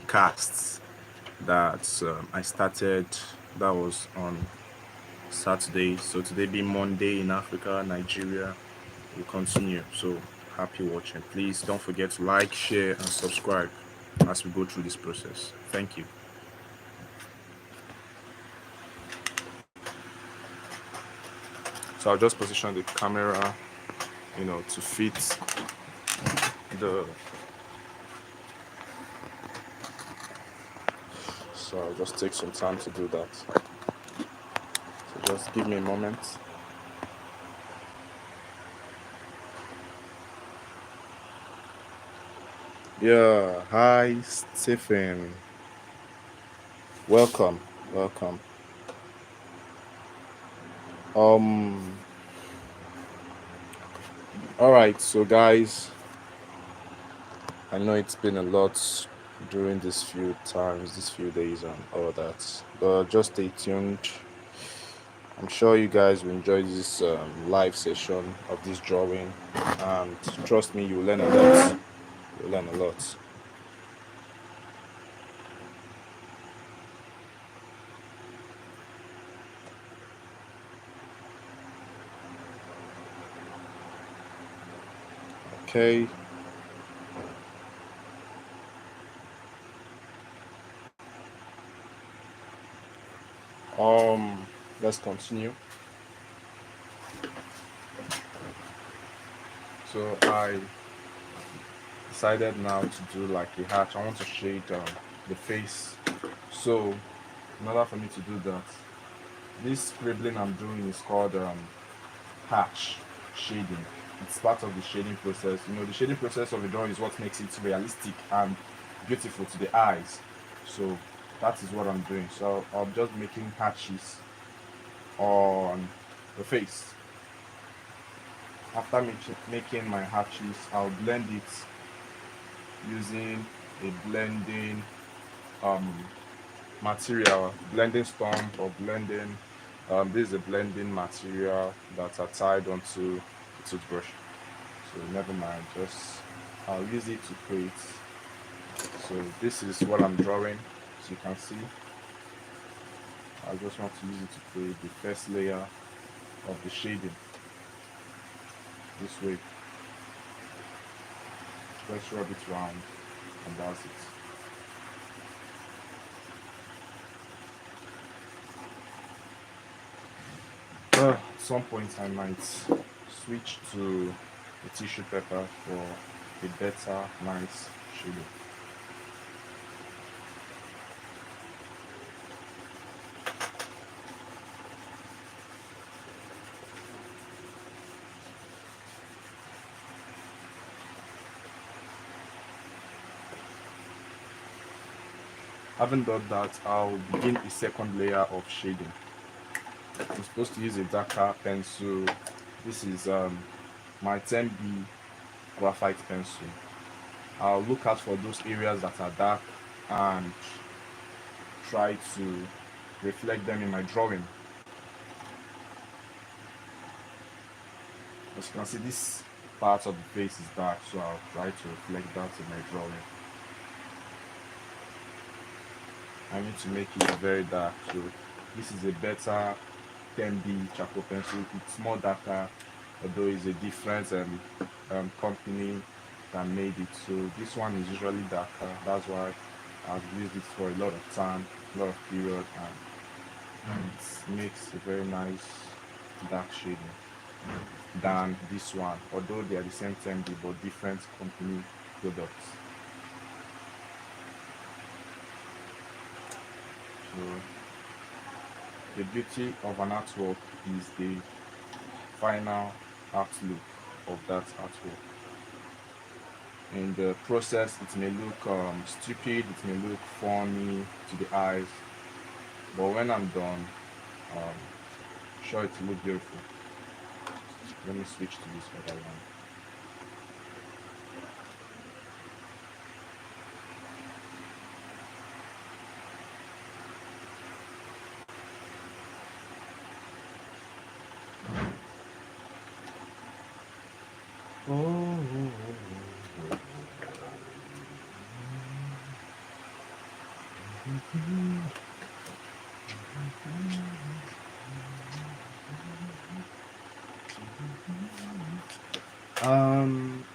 podcasts that I started. That was on Saturday. So today being Monday in Africa, Nigeria, we'll continue. So happy watching. Please don't forget to like, share, and subscribe as we go through this process. Thank you. So I'll just position the camera, to fit the. So I'll just take some time to do that. So just give me a moment. Yeah, hi Stephen. Welcome, welcome. Um, all right, so guys, I know it's been a lot during these few days, and all that, but just stay tuned. I'm sure you guys will enjoy this live session of this drawing, and trust me, you'll learn a lot. You'll learn a lot. Okay. Um, let's continue. So I decided now to do like a hatch. I want to shade the face. So in order for me to do that, this scribbling I'm doing is called hatch shading. It's part of the shading process. The shading process of a drawing is what makes it realistic and beautiful to the eyes. So that is what I'm doing. So I'm just making hatches on the face. After making my hatches, I'll blend it using a blending um, material, blending stump or blending. This is a blending material that are tied onto the toothbrush. So never mind, just I'll use it to create. So this is what I'm drawing. As you can see, I just want to use it to create the first layer of the shading. This way, let's rub it around, and that's it. At some point, I might switch to a tissue paper for a better, nice shading. Having done that, I'll begin a second layer of shading. I'm supposed to use a darker pencil. This is my 10B graphite pencil. I'll look out for those areas that are dark and try to reflect them in my drawing. As you can see, this part of the face is dark, so I'll try to reflect that in my drawing. I need to make it very dark, so this is a better 10B charcoal pencil. It's more darker, although it's a different company that made it. So this one is usually darker. That's why I've used it for a lot of time, a lot of period, and it makes a very nice dark shading than this one. Although they are the same 10B but different company products. So the beauty of an artwork is the final outlook of that artwork. In the process, it may look stupid, it may look funny to the eyes, but when I'm done, sure it will look beautiful. Let me switch to this other one.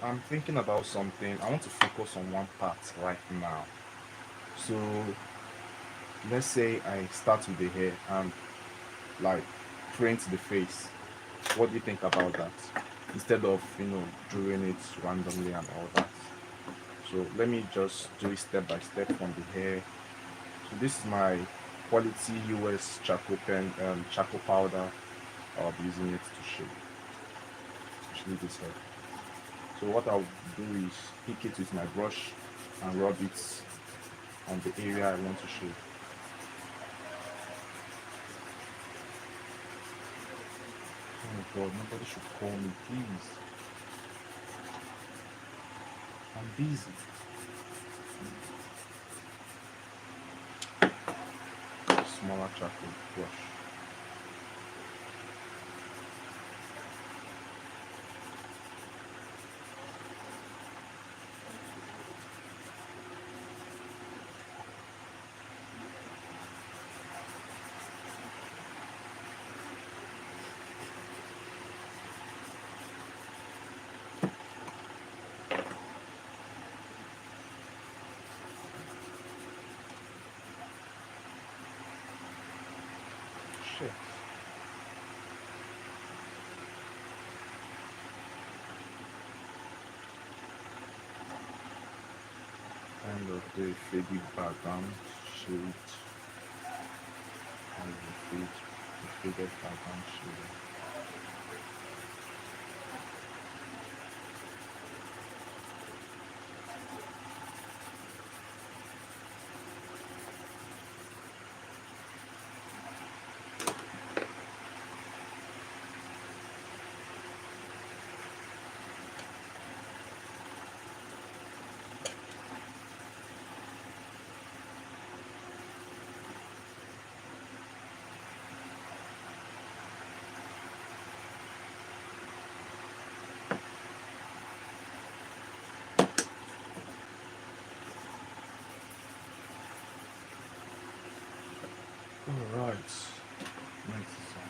I'm thinking about something. I want to focus on one part right now. So let's say I start with the hair and like print the face. What do you think about that? Instead of drawing it randomly and all that. So let me just do it step by step from the hair. So this is my quality US charcoal pen, charcoal powder. I'll be using it to shape, especially this hair. So what I'll do is pick it with my brush and rub it on the area I want to shape. Oh my god, nobody should call me, please. I'm busy. Smaller charcoal brush. Shit. Kind of the faded background shade and the faded background shade. Alright. Next song.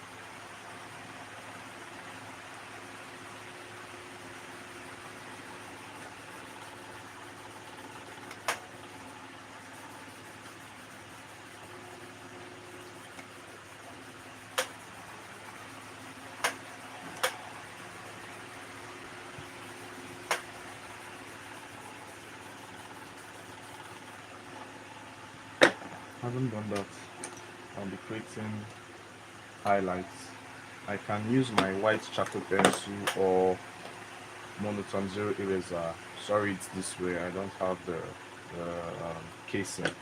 Haven't done that. I'll be creating highlights. I can use my white charcoal pencil or monotone zero eraser. Sorry, it's this way. I don't have the casing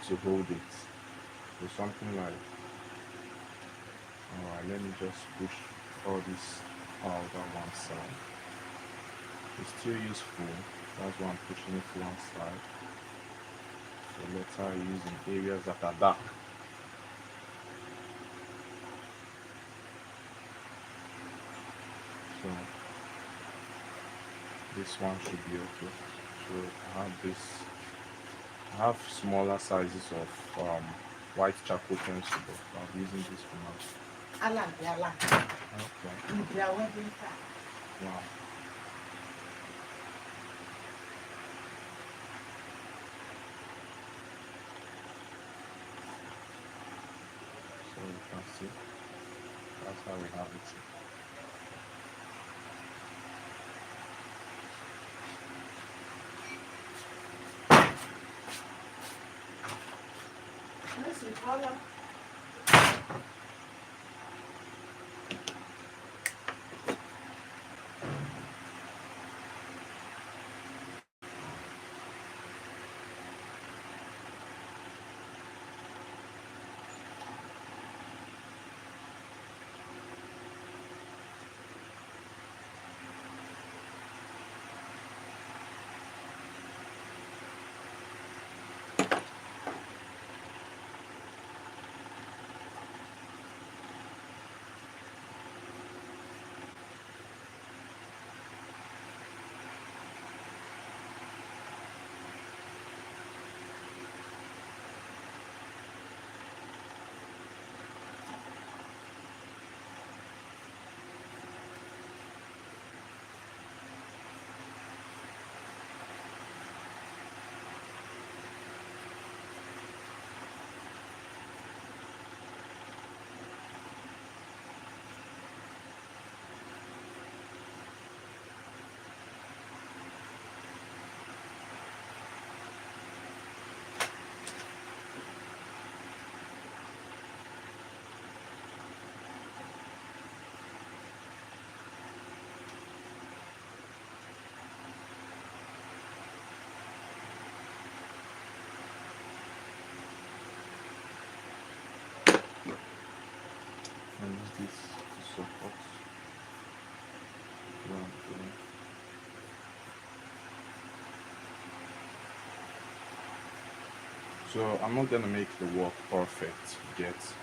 to hold it. So something like, alright, let me just push all this out on one side. It's still useful. That's why I'm pushing it to one side. So let's try using areas that are dark. So this one should be okay. So I have this. I have smaller sizes of white charcoal pencil, but I'll be using this for now. Okay. Wow. So you can see that's how we have it. and use this to support what I'm doing. So I'm not gonna make the work perfect yet.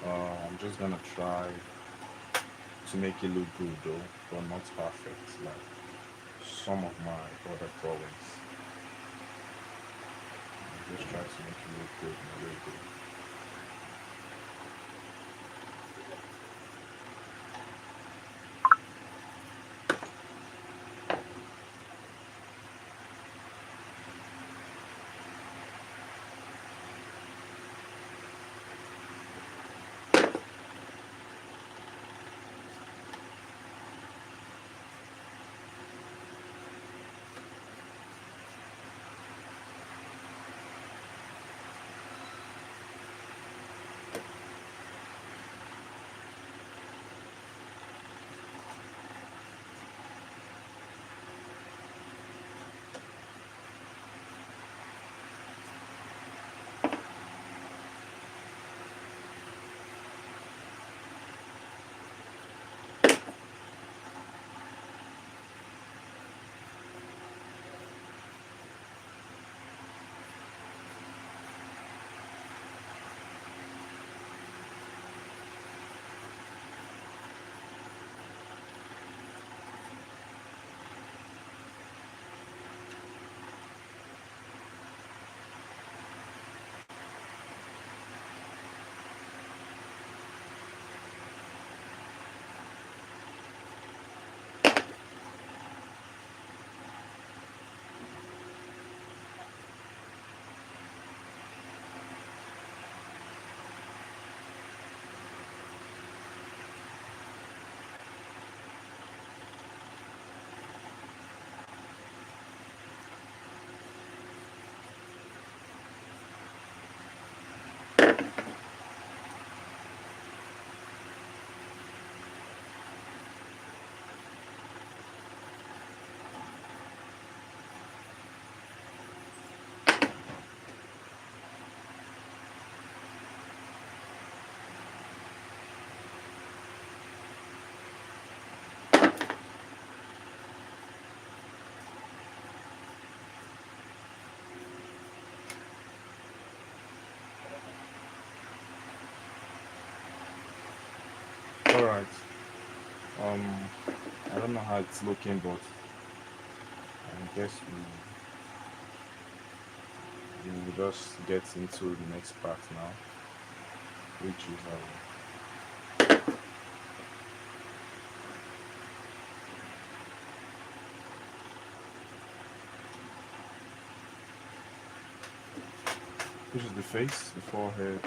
I'm just gonna try to make it look good though, but not perfect like some of my other drawings. Just try to make it look good and really good. Alright. Um I don't know how it's looking, but I guess we will just get into the next part now, which is the face, the forehead.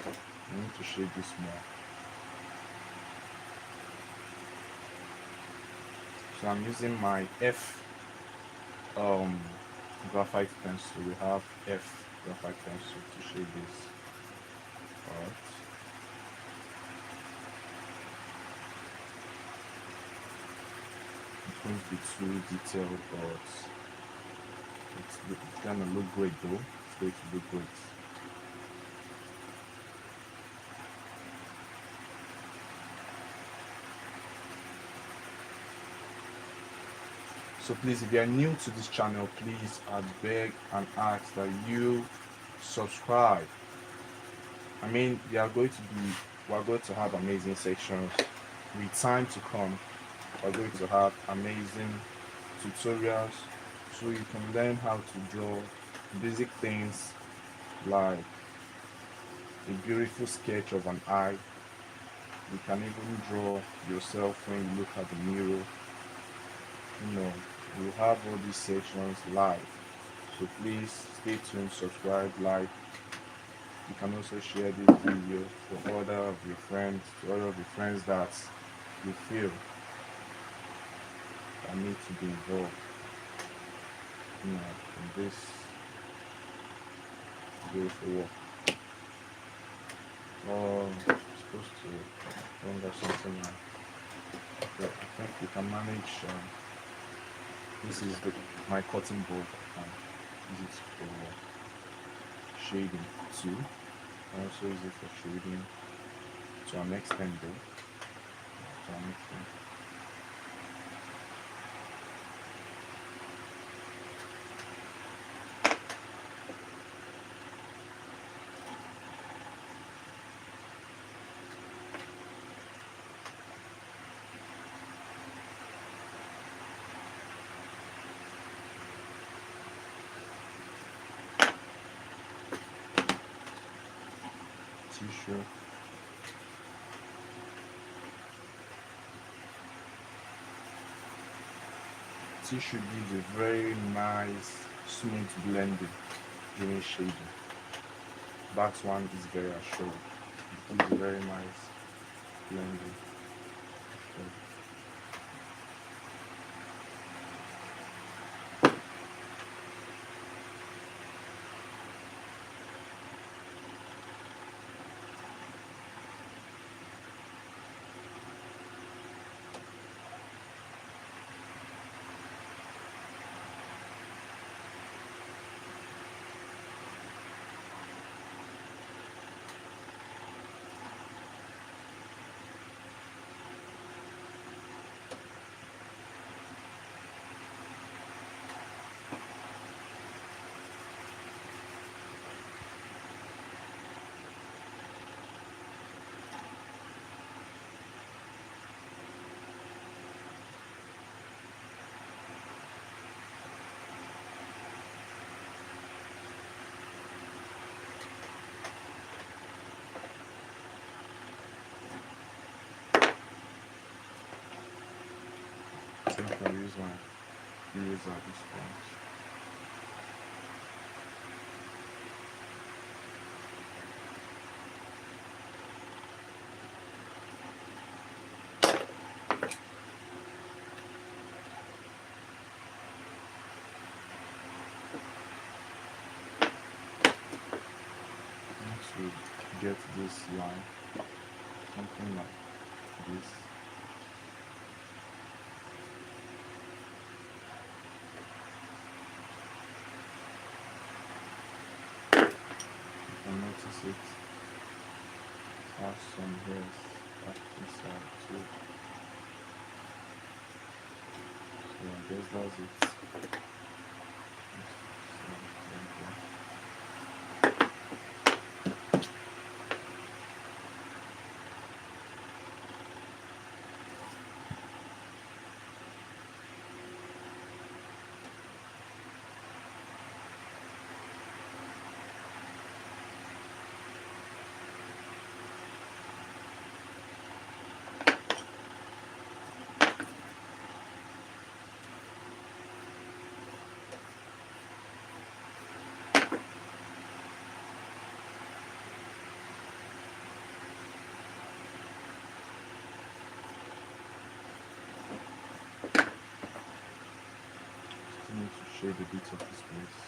I need to shade this more. So I'm using my F um graphite pencil. We have F graphite pencil to shade this. Alright. It won't be too detailed, but it's gonna look great though. It's going to look great. So please, if you are new to this channel, please I beg and ask that you subscribe. I mean, we are going to have amazing sections with time to come. We're going to have amazing tutorials so you can learn how to draw basic things like a beautiful sketch of an eye. You can even draw yourself when you look at the mirror. You know, we have all these sections live. So please stay tuned, subscribe, like. You can also share this video to other of your friends, to other of your friends that you feel that need to be involved, in this beautiful work. Supposed to bring up something like that. I think we can manage. This is my cutting board. I can use it for shading too. I also use it for shading. to an extent though. To an extent. Tissue. Tissue gives a very nice smooth blending during shading. That one is very assured. It gives a very nice blending. I think I'll use my eraser at this point. Once we get this line, something like this. You can notice it has some hairs back inside too. So I guess that's it. So, there you go. Still need to shade a bit of this place.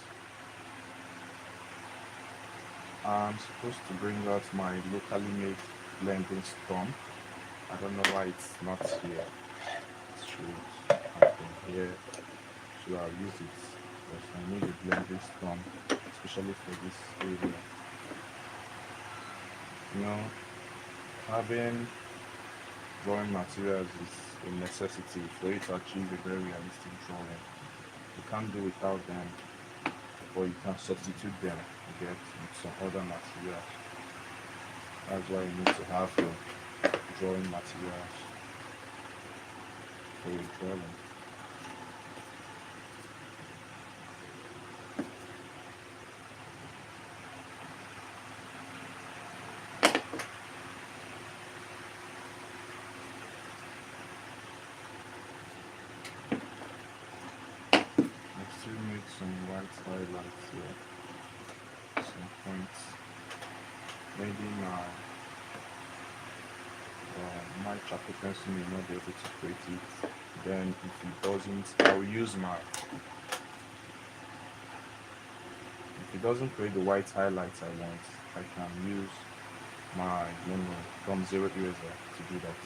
I'm supposed to bring out my locally made blending storm. I don't know why it's not here. It should have been here. So I'll use it because I need a blending storm, especially for this area. You know, having drawing materials is a necessity for you to achieve a very realistic drawing. You can't do without them, or you can substitute them with some other materials. That's why you need to have your drawing materials for your drawing. I still need some white highlights here, some points. Maybe my charcoal pencil may not be able to create it. Then if it doesn't, I'll use my, if it doesn't create the white highlights I want, I can use my from zero eraser to do that.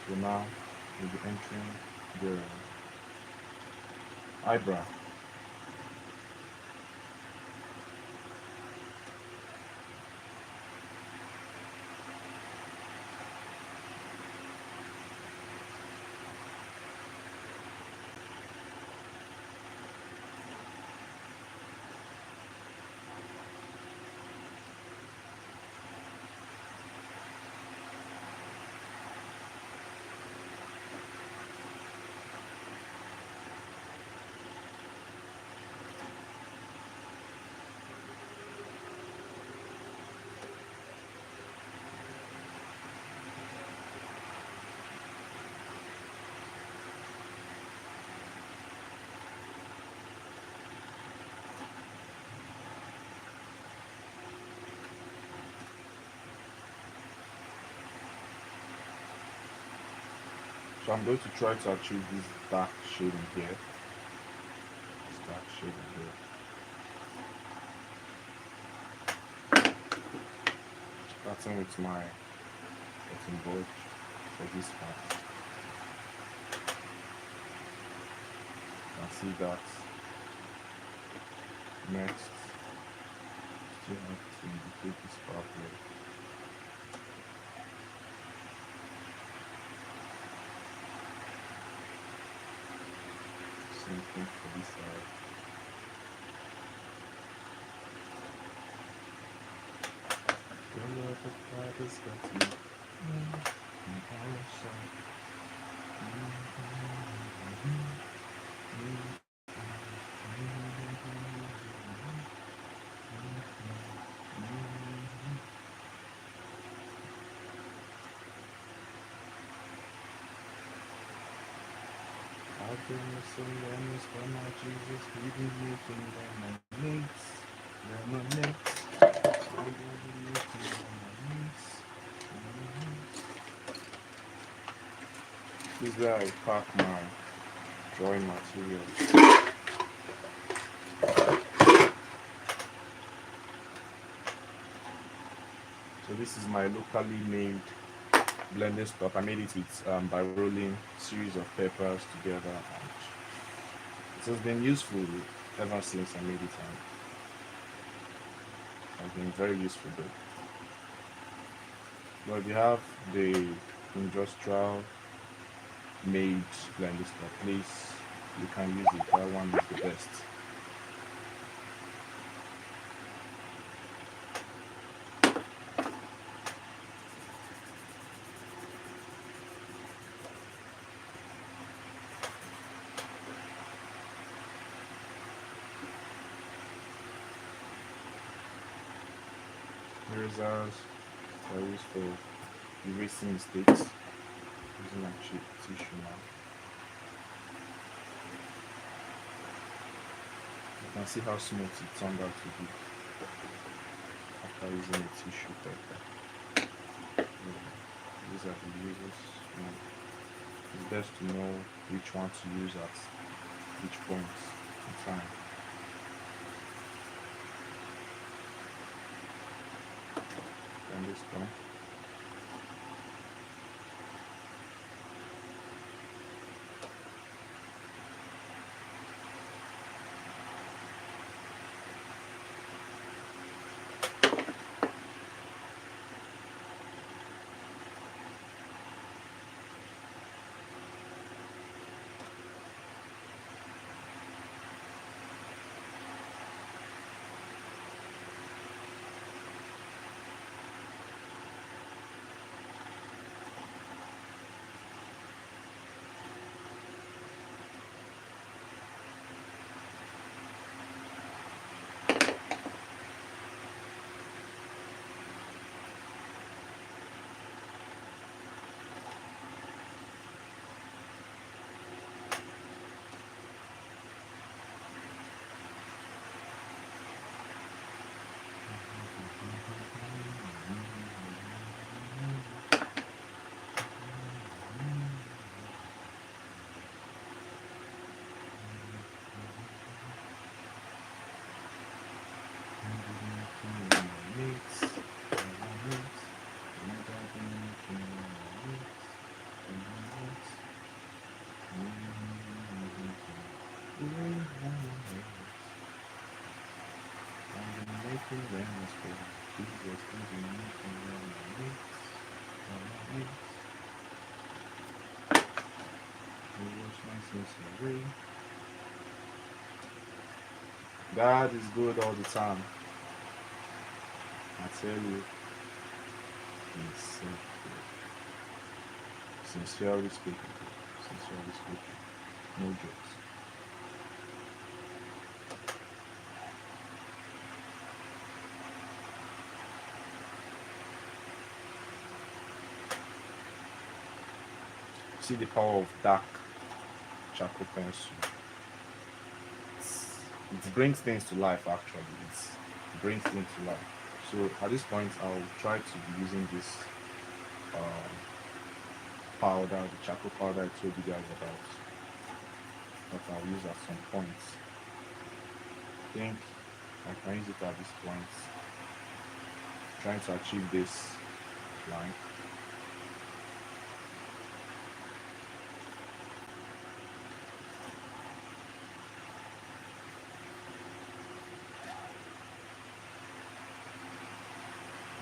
So now we'll be entering the eyebrow. So I'm going to try to achieve this dark shading here. This dark shading here. Starting with my cutting board for this part. You can see that next still have to indicate this part here. Same thing for this side. The love of God is got me on our side. I've been missing lemons for my Jesus, leaving me lemonades, lemonades. This is where I pack my drawing materials. So this is my locally made blending stock. I made it with by rolling series of peppers together, and it has been useful ever since I made it, and has been very useful though. But if you have the industrial made blending stock, please you can use it. That one is the best. Erasers are used for erasing mistakes using a cheap tissue now. You can see how smooth it turned out to be after using a tissue paper. These are the uses. It's best to know which one to use at each point in time. And this one. God is good all the time. I tell you, He's so good. Sincerely speaking, sincerely speaking, no jokes. See the power of dark charcoal pencil. It brings things to life actually. It brings things to life. So at this point I'll try to be using this powder, the charcoal powder I told you guys about, that I'll use at some point. I think I can use it at this point, trying to achieve this line.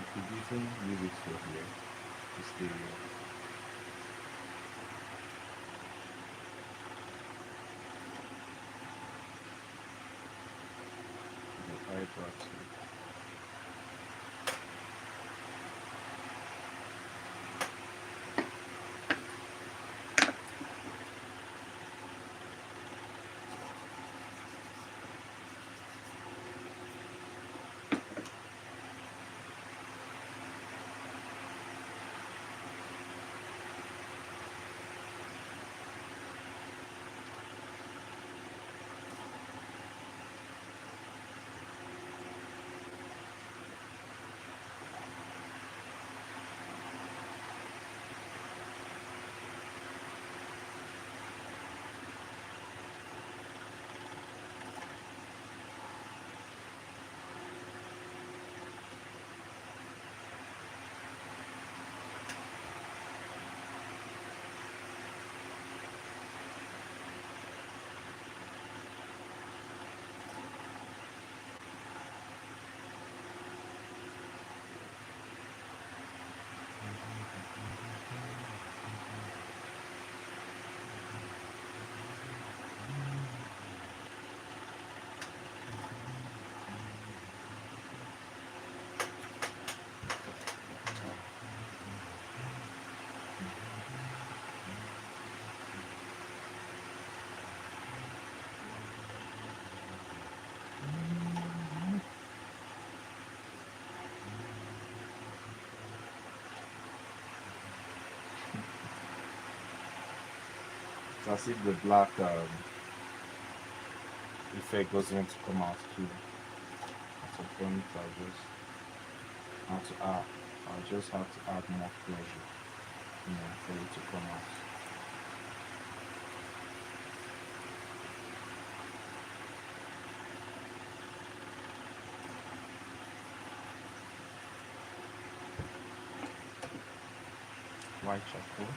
I could even use it for here, this area. The eyebrow too. It's as if the black effect doesn't want to come out too. At some point, I'll just have to add more pressure, for it to come out. White charcoal.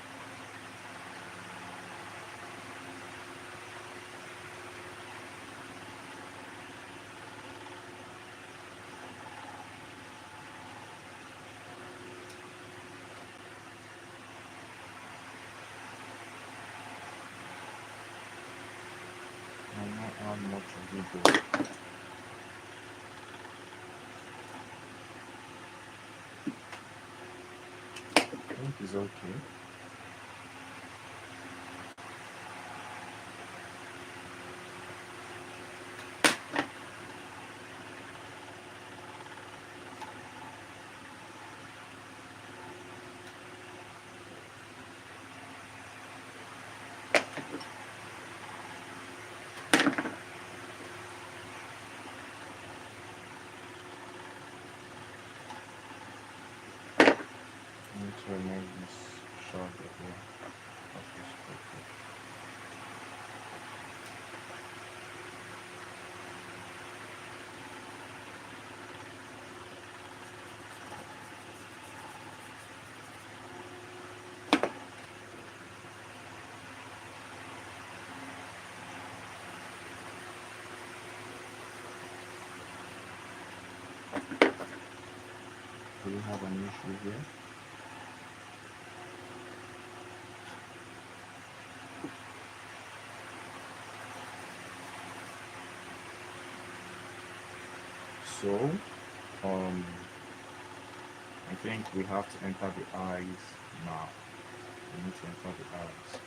I'll not add much of it though. I think it's okay. I need to remove this shard as well. Of this purple. Do we have an issue here? So, um, I think we have to enter the eyes now. We need to enter the eyes.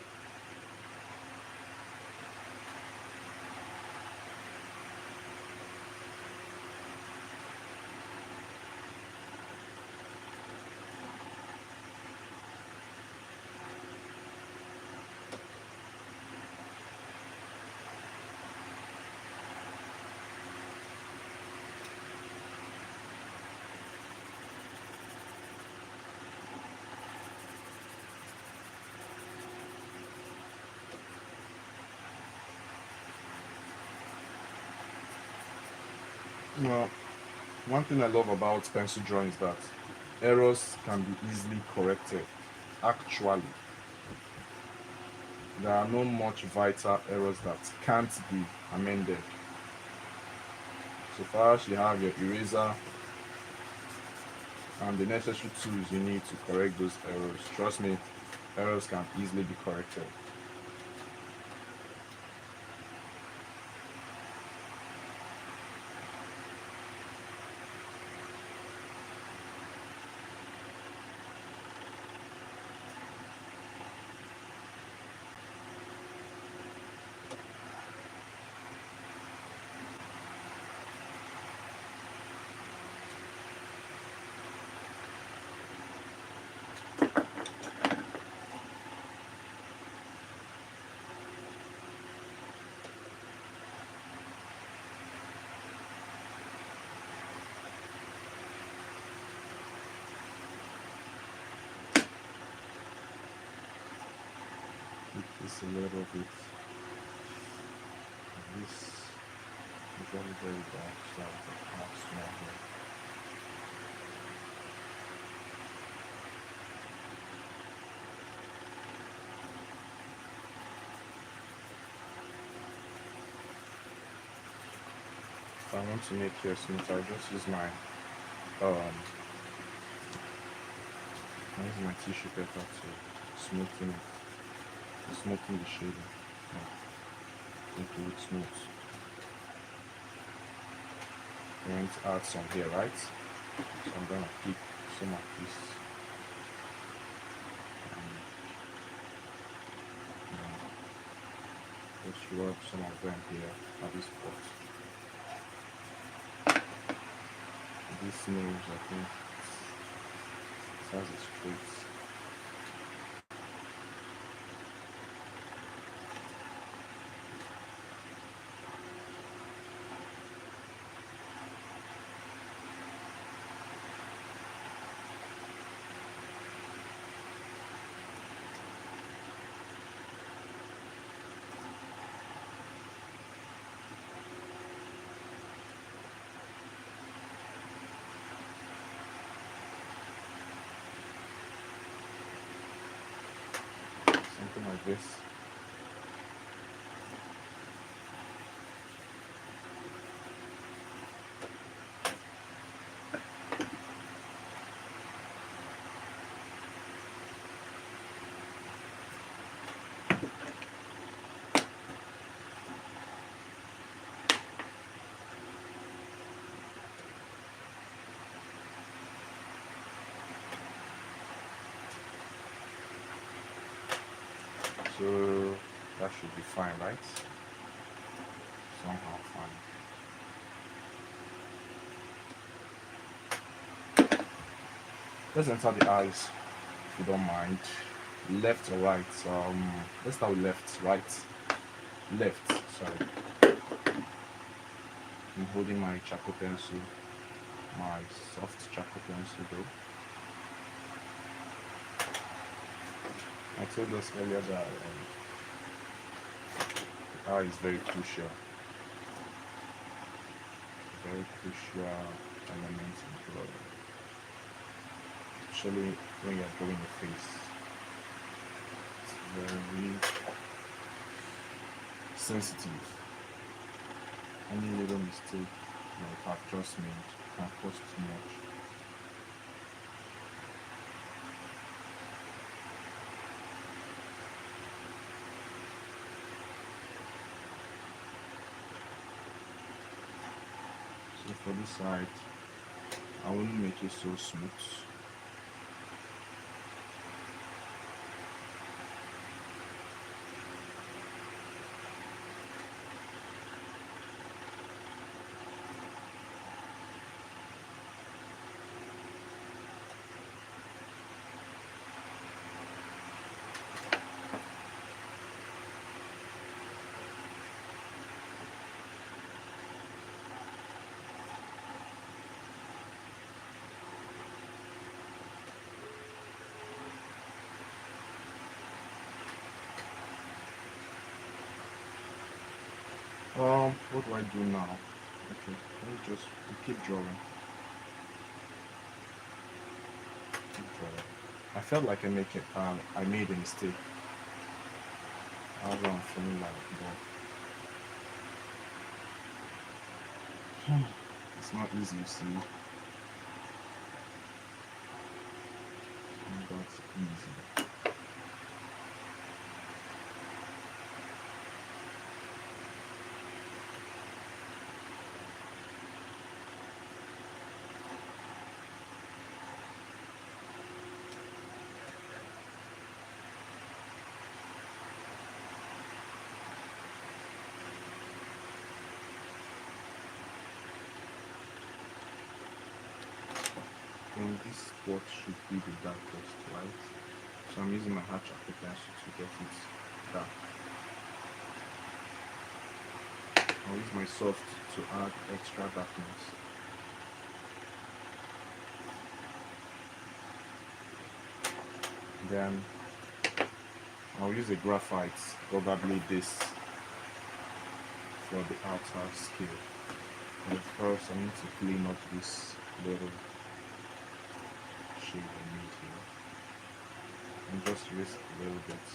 Well, one thing I love about pencil drawing is that errors can be easily corrected. Actually, there are no much vital errors that can't be amended. So far as you have your eraser and the necessary tools you need to correct those errors, trust me, errors can easily be corrected. It's a little bit. This is very, very dark, so it's not small here. If I want to make here smooth, I'll just use my tissue paper to smoothen it, to smoothen the shading, make it smooth. I'm going to add some here, right? So I'm gonna pick some of this. Just rub some of them here at this spot. This nails, I think, it has a straight. Something like this. So that should be fine, right? Somehow fine. Let's enter the eyes, if you don't mind. Left or right? Let's start with left, right, left. Sorry, I'm holding my charcoal pencil, my soft charcoal pencil though. I told us earlier that the eye is very crucial element in drawing, especially when you're drawing a face. It's very sensitive. Any little mistake like I've just made can cost too much. So for this side, I won't make it so smooth. What do I do now? Okay. Let me just keep drawing. Keep drawing. I felt like I made a mistake. I was not feeling like, but it's not easy, you see. It's not easy. And this spot should be the darkest, right? So I'm using my hard charcoal pencil to get it dark. I'll use my soft to add extra darkness. Then I'll use a graphite, probably this, for the outer scale. But first I need to clean up this little shade I made here. And just risk a little bit.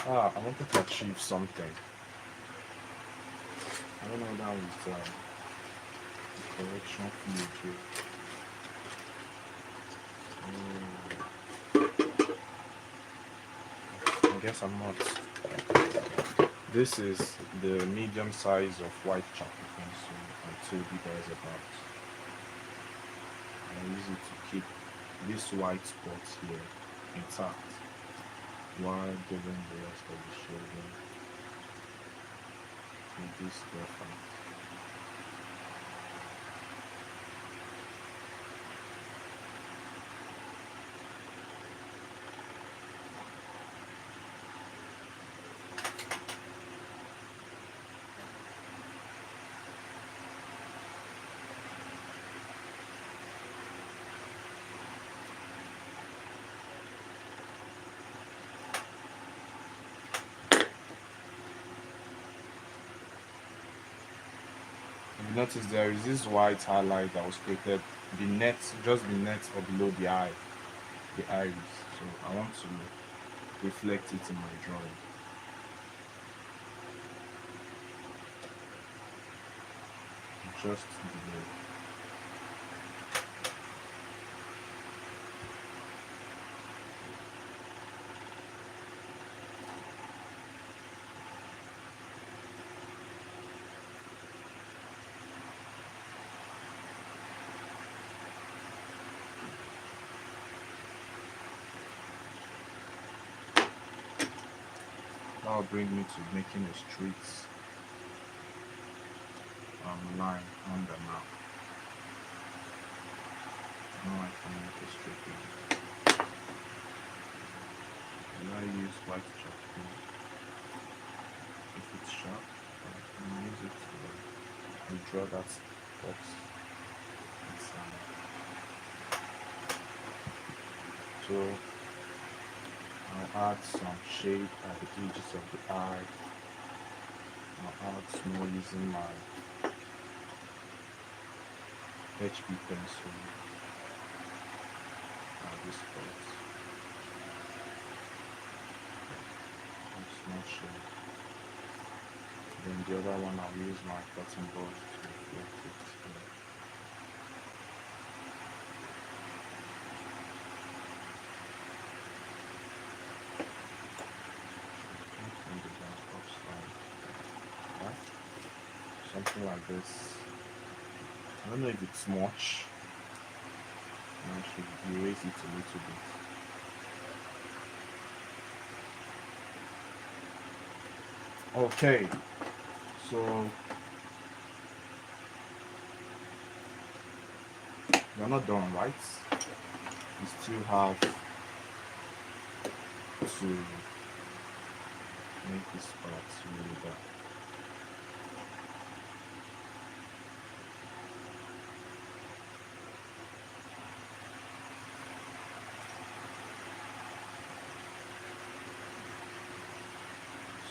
I wanted to achieve something. I don't know that was the correction field here. I guess I'm not. This is the medium size of white charcoal pencil I told you guys about. I use it to keep this white spot here intact while doing the rest of the shading with this graphite. You notice there is this white highlight that was created, the net, just the net or below the eye, the iris. So I want to reflect it in my drawing. Just below. That'll bring me to making a straight line on the map. Now I can make a straight line. And I use white charcoal. If it's sharp, I can use it to draw that box inside. So I'll add some shade at the edges of the eye. I'll add some more using my HB pencil at this spot. Small shade. Then the other one I'll use my cotton bud to reflect it here. Something like this. I don't know if it's much. I should erase it a little bit. Okay, so you're not done, right? You still have to make this part really dark.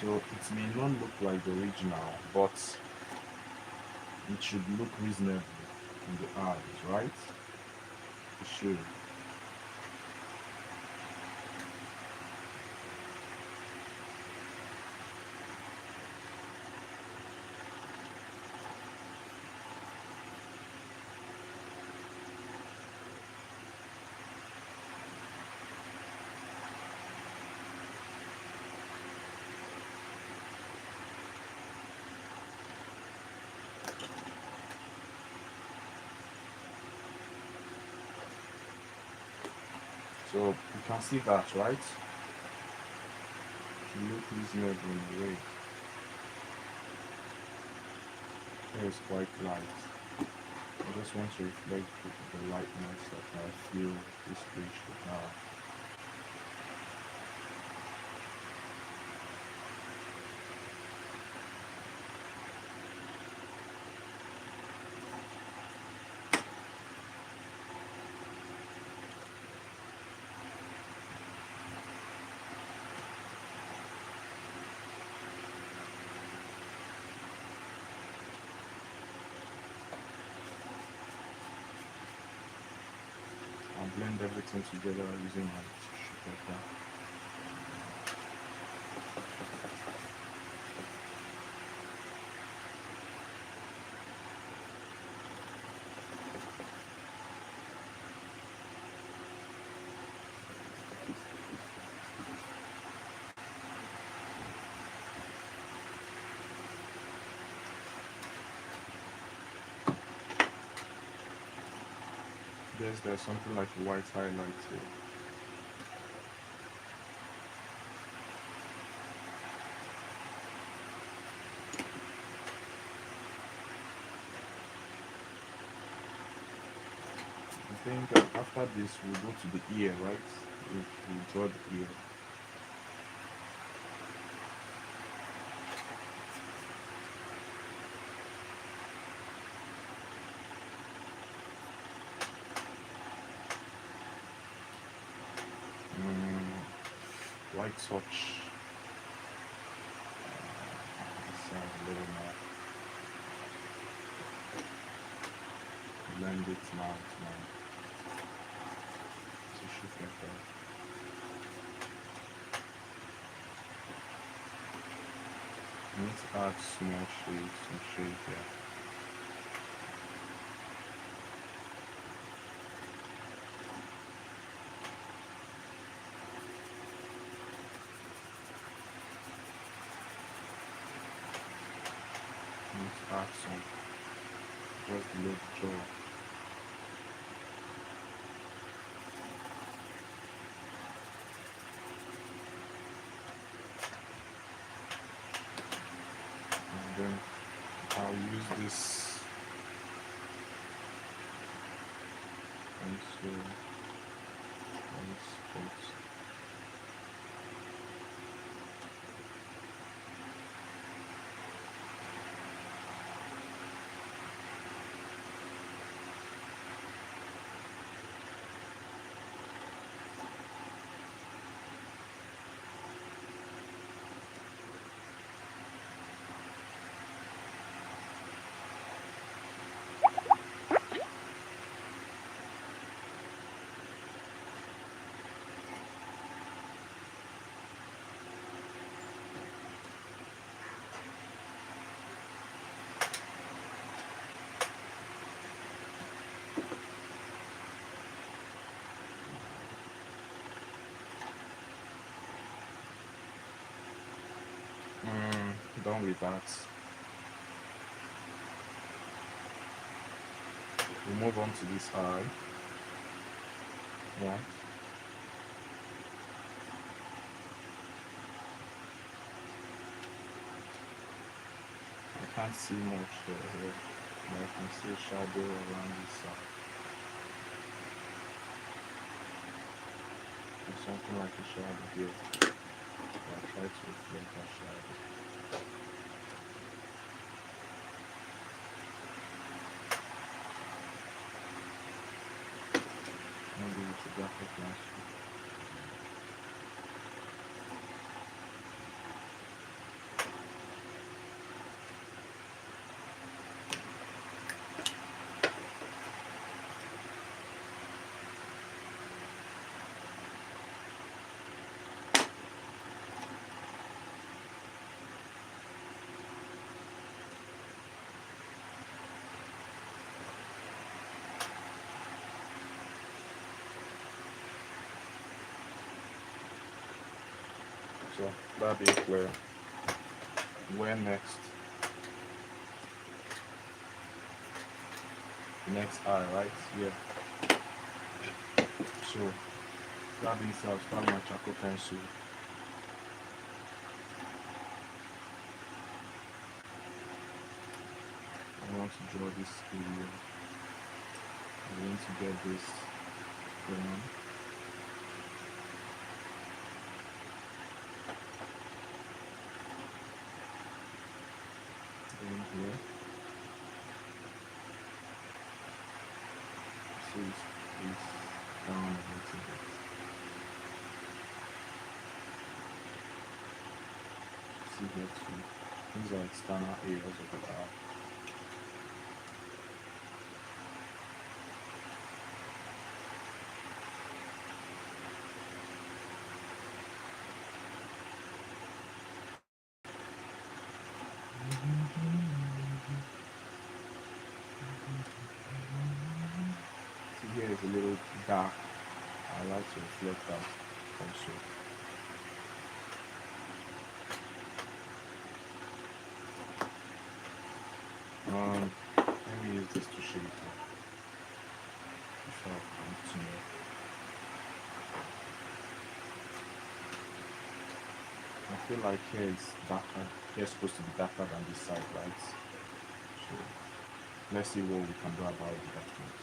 So it may not look like the original, but it should look reasonable in the eyes, right? It should. So you can see that, right? It should look reasonable in a way. Here is quite light. I just want to reflect the lightness that I feel this page should have. I'll blend everything together using my tissue paper. Yes, there's something like a white highlight here. I think after this we'll go to the ear, right? We'll draw the ear. Light touch. Sound a little more. Blend it now with my tissue paper. I need to add small shades, some shade here. I need to add some just below the jaw. And then I'll use this pencil on this spot. Done with that. We'll move on to this eye. Yeah. I can't see much here, but I can see a shadow around this side. There's something like a shadow here. I'll try to reflect that shadow. Maybe with a graphic master. So that being clear, where next? Next eye, right? Yeah. So that being said, I'll start my charcoal pencil. I want to draw this area. I want to get this going. Then here. See this down a little bit. See here too. These are external areas of the eye. See here is a little dark. I like to reflect that also. Let me use this to shade it before I continue. I feel like here is darker. Here is supposed to be darker than this side, right? So let's see what we can do about the darkness.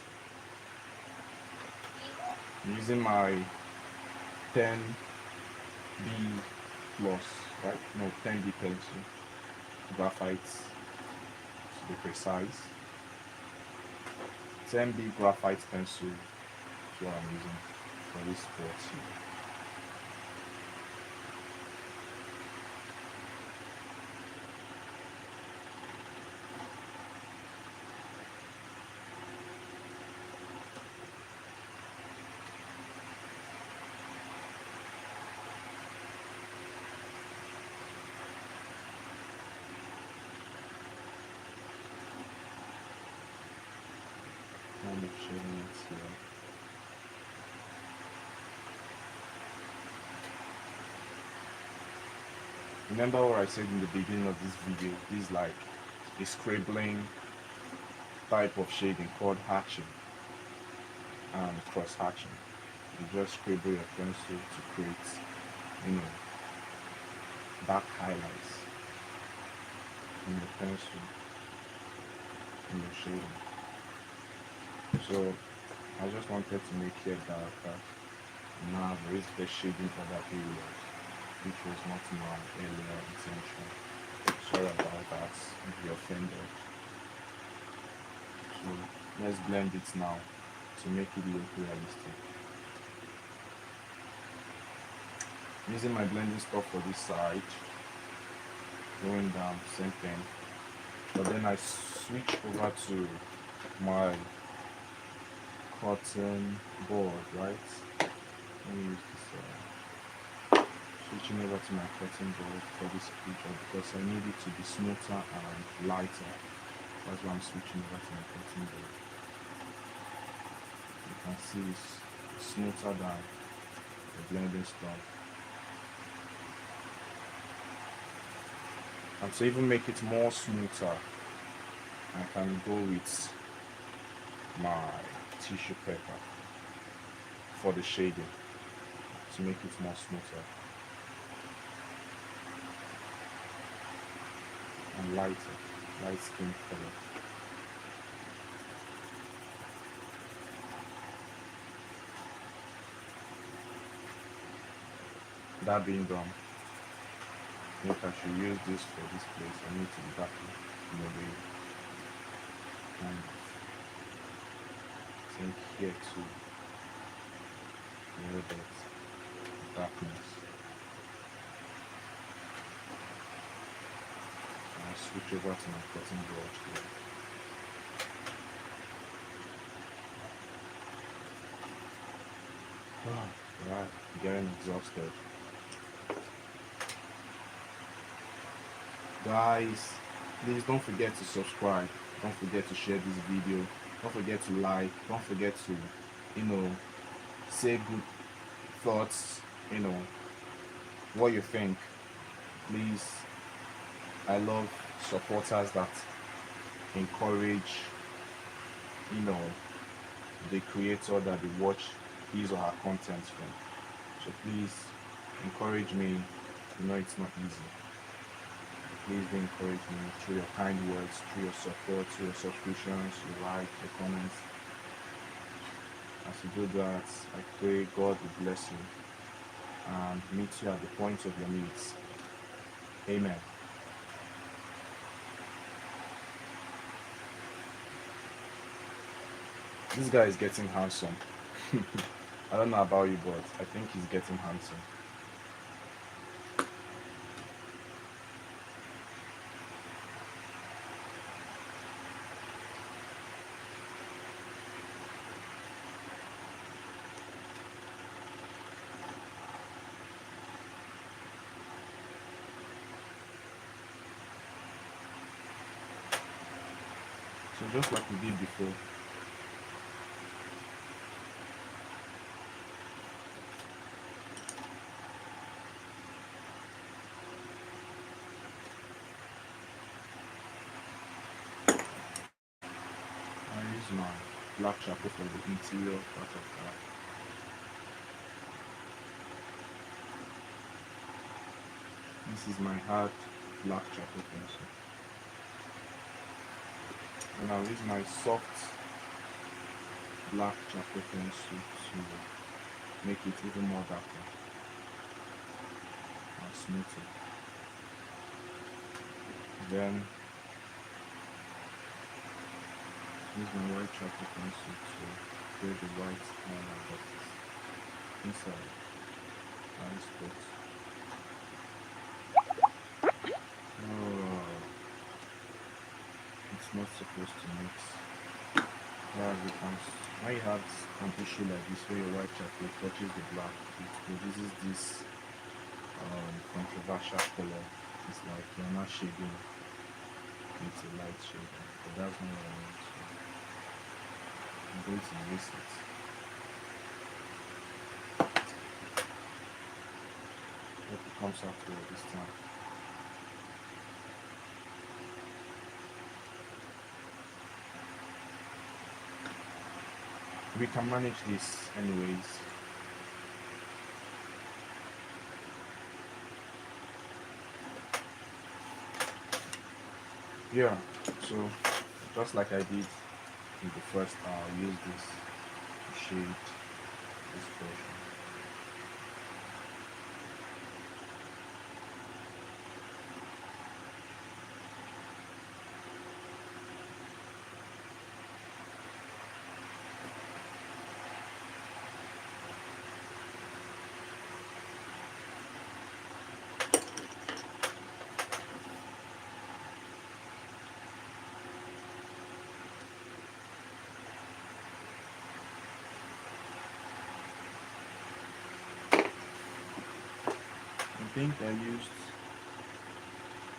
I'm using my 10B plus, right? No, 10B pencil, graphite to be precise. 10B graphite pencil is what I'm using for this spot here. Kind of shading it here. Remember what I said in the beginning of this video, this is like a scribbling type of shading called hatching and cross hatching. You just scribble your pencil to create, dark highlights in the pencil, in the shading. So I just wanted to make it darker. Now there is the shading other areas, which was not my earlier intention. Sorry about that if you offended. So let's blend it now to make it look realistic. Using my blending stuff for this side, going down, same thing. But then I switch over to my cotton board, right? Let me use this. Switching over to my cotton board for this picture because I need it to be smoother and lighter. That's why I'm switching over to my cotton board. You can see it's smoother than the blending stuff. And to even make it more smoother, I can go with my tissue paper for the shading to make it more smoother and lighter, light skin color. That being done, I think I should use this for this place. I need to be darker in a way. And I think here too, a little bit of darkness. And I'll switch over to my cotton board here. Right, getting exhausted. Guys, please don't forget to subscribe, don't forget to share this video, don't forget to like, don't forget to say good thoughts, what you think. Please, I love supporters that encourage, you know, the creator that they watch his or her content from. So please encourage me. You know it's not easy. Please do encourage me through your kind words, through your support, through your subscriptions, your like, your comments. As you do that, I pray God will bless you and meet you at the point of your needs. Amen. This guy is getting handsome. I don't know about you, but I think he's getting handsome. So just like we did before, I use my black charcoal for the interior part of the car. This is my hard black charcoal pencil. And I'll use my soft black charcoal pencil to make it even more darker and smoother. Then use my white charcoal pencil to create the white line boxes inside and spots. Oh, it's not supposed to mix. Whereas when you have an issue like this where your white charcoal touches the black, it produces this controversial color. It's like you're not shading, it's a light shade. But that's not what I want. So I'm going to erase it. Hope it comes out well this time. We can manage this anyways. Yeah, so just like I did in the first, I'll use this to shade this portion. I think I used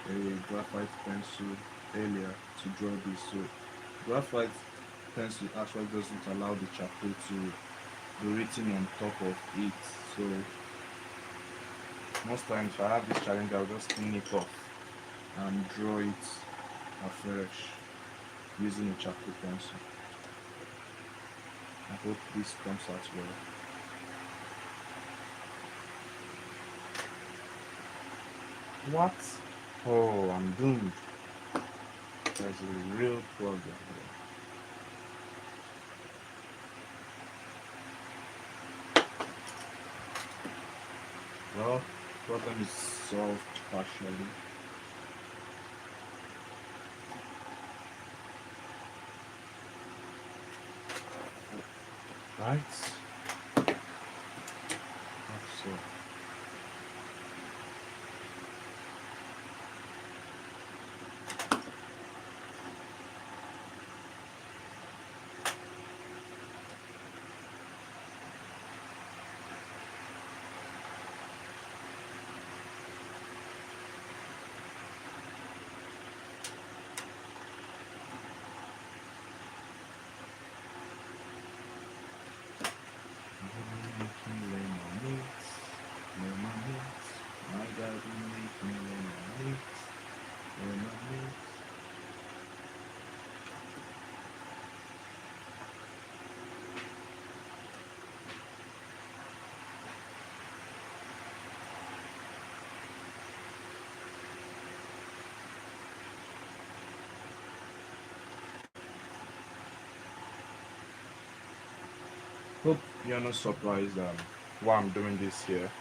a graphite pencil earlier to draw this. So graphite pencil actually doesn't allow the charcoal to be written on top of it. So most times if I have this challenge, I'll just clean it off and draw it afresh using a charcoal pencil. I hope this comes out well. What? Oh, I'm doomed. There's a real problem here. Well, problem is solved partially. Right? So. Making lemonade, lemonade, Hope you're not surprised why I'm doing this here.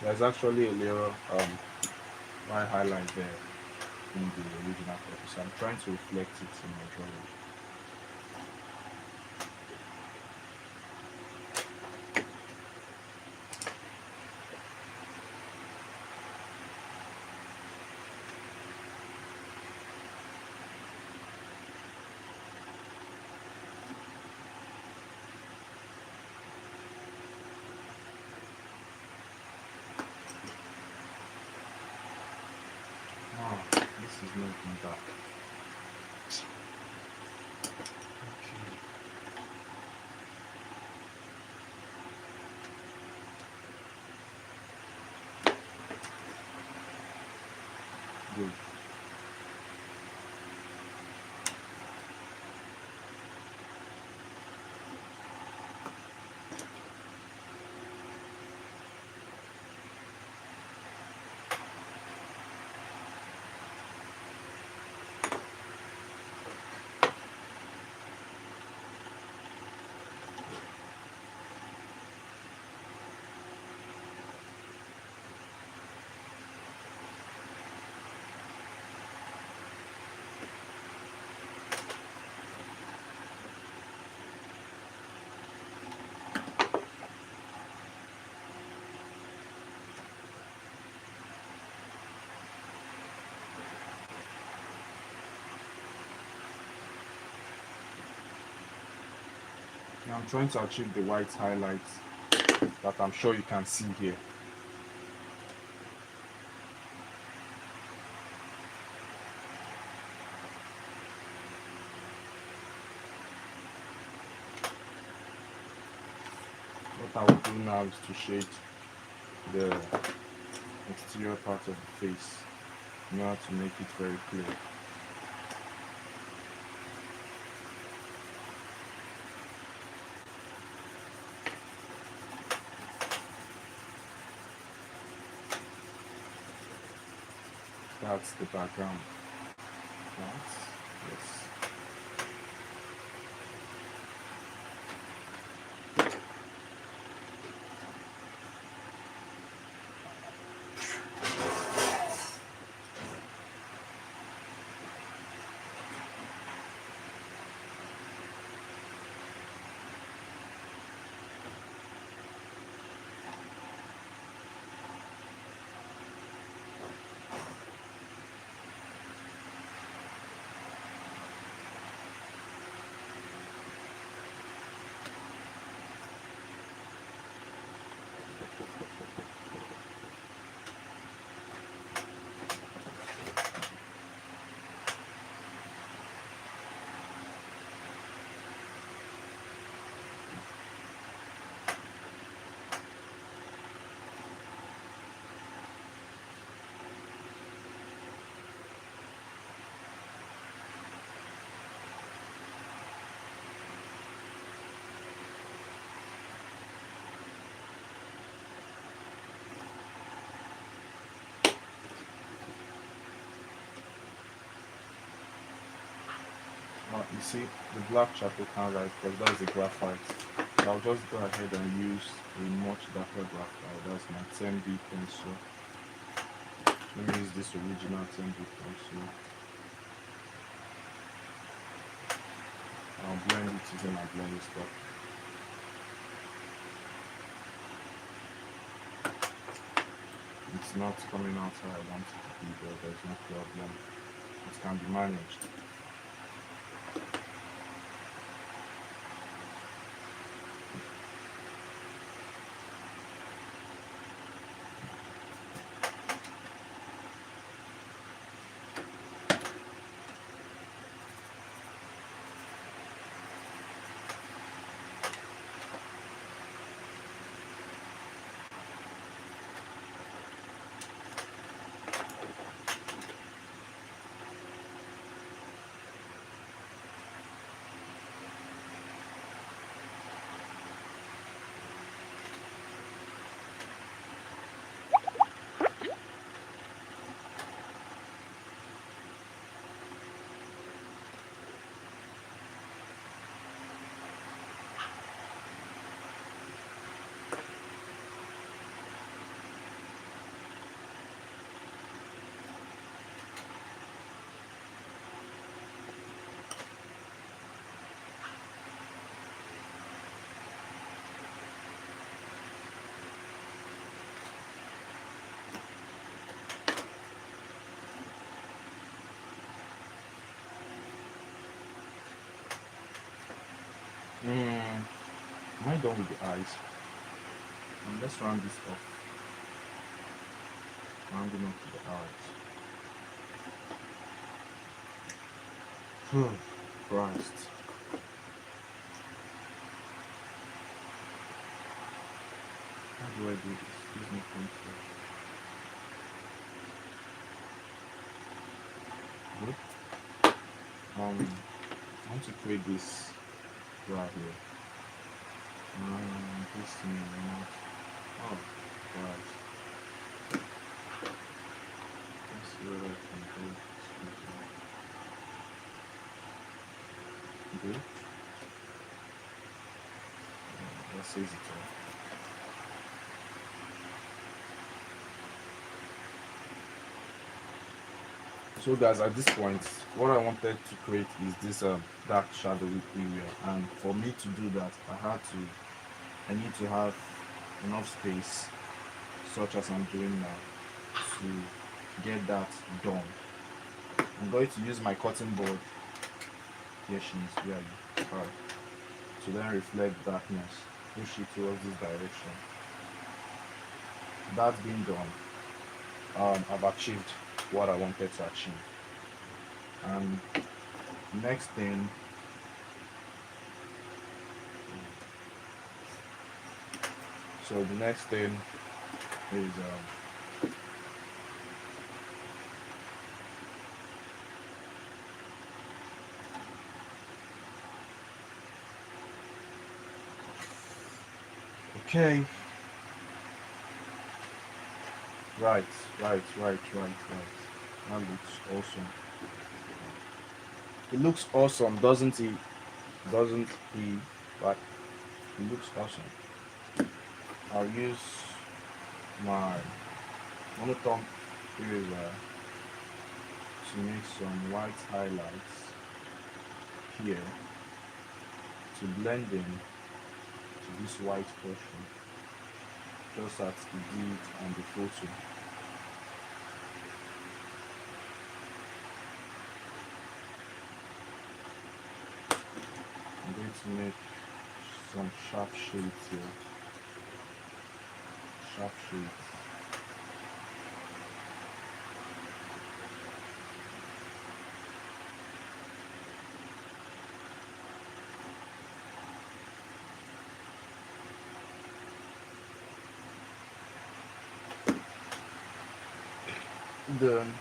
There's actually a little white highlight there in the original copy, so I'm trying to reflect it in my drawing. Ah, this is not looking dark. Okay, good. Now I'm trying to achieve the white highlights that I'm sure you can see here. What I will do now is to shade the exterior part of the face in order to make it very clear. That's the background. That's, yes. You see, the black charcoal can't write because that is a graphite. So I'll just go ahead and use a much darker graphite. That's my 10B pencil. Let me use this original 10B pencil. I'll blend it using my blending stuff. It's not coming out how I want it to be, but there's no problem. It can be managed. I done with the eyes? Let's round this off. Rounding up to the eyes. Hmm. Christ. How do I do this? Use my pencil. Good. I want to create this right here. This thing is not. Oh, Christ. Let's see what I can do. Good. That says it all. So guys, at this point, what I wanted to create is this dark shadowy area, and for me to do that, I need to have enough space, such as I'm doing now, to get that done. I'm going to use my cutting board. Here she is, where are you? Alright. To then reflect darkness, push it towards this direction. That's been done. I've achieved what I wanted to achieve. And next thing, so the next thing is okay. Right. That looks awesome. It looks awesome, doesn't it? Doesn't he? Right. It looks awesome. I'll use my monotone eraser to make some white highlights here to blend in to this white portion, just as it did on the photo. I'm going to make some sharp shades here. Sharp shades. Then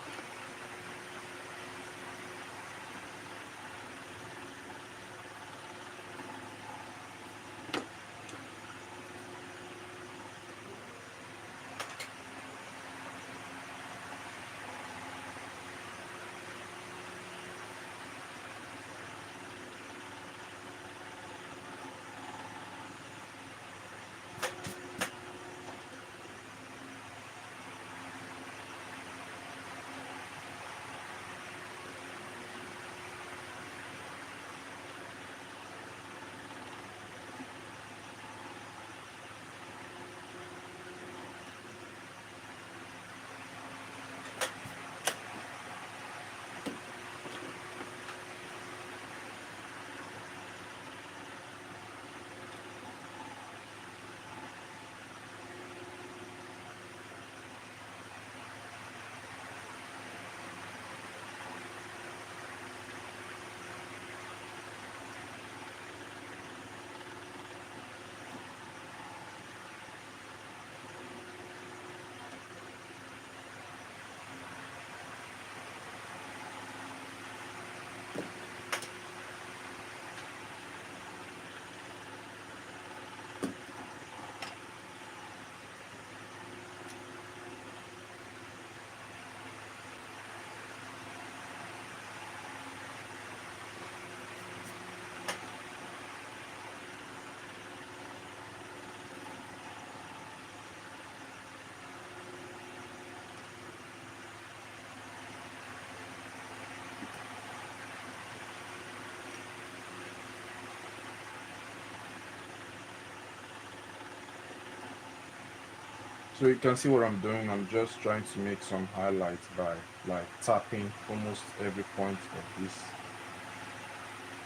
so you can see what I'm doing. I'm just trying to make some highlights by like tapping almost every point of this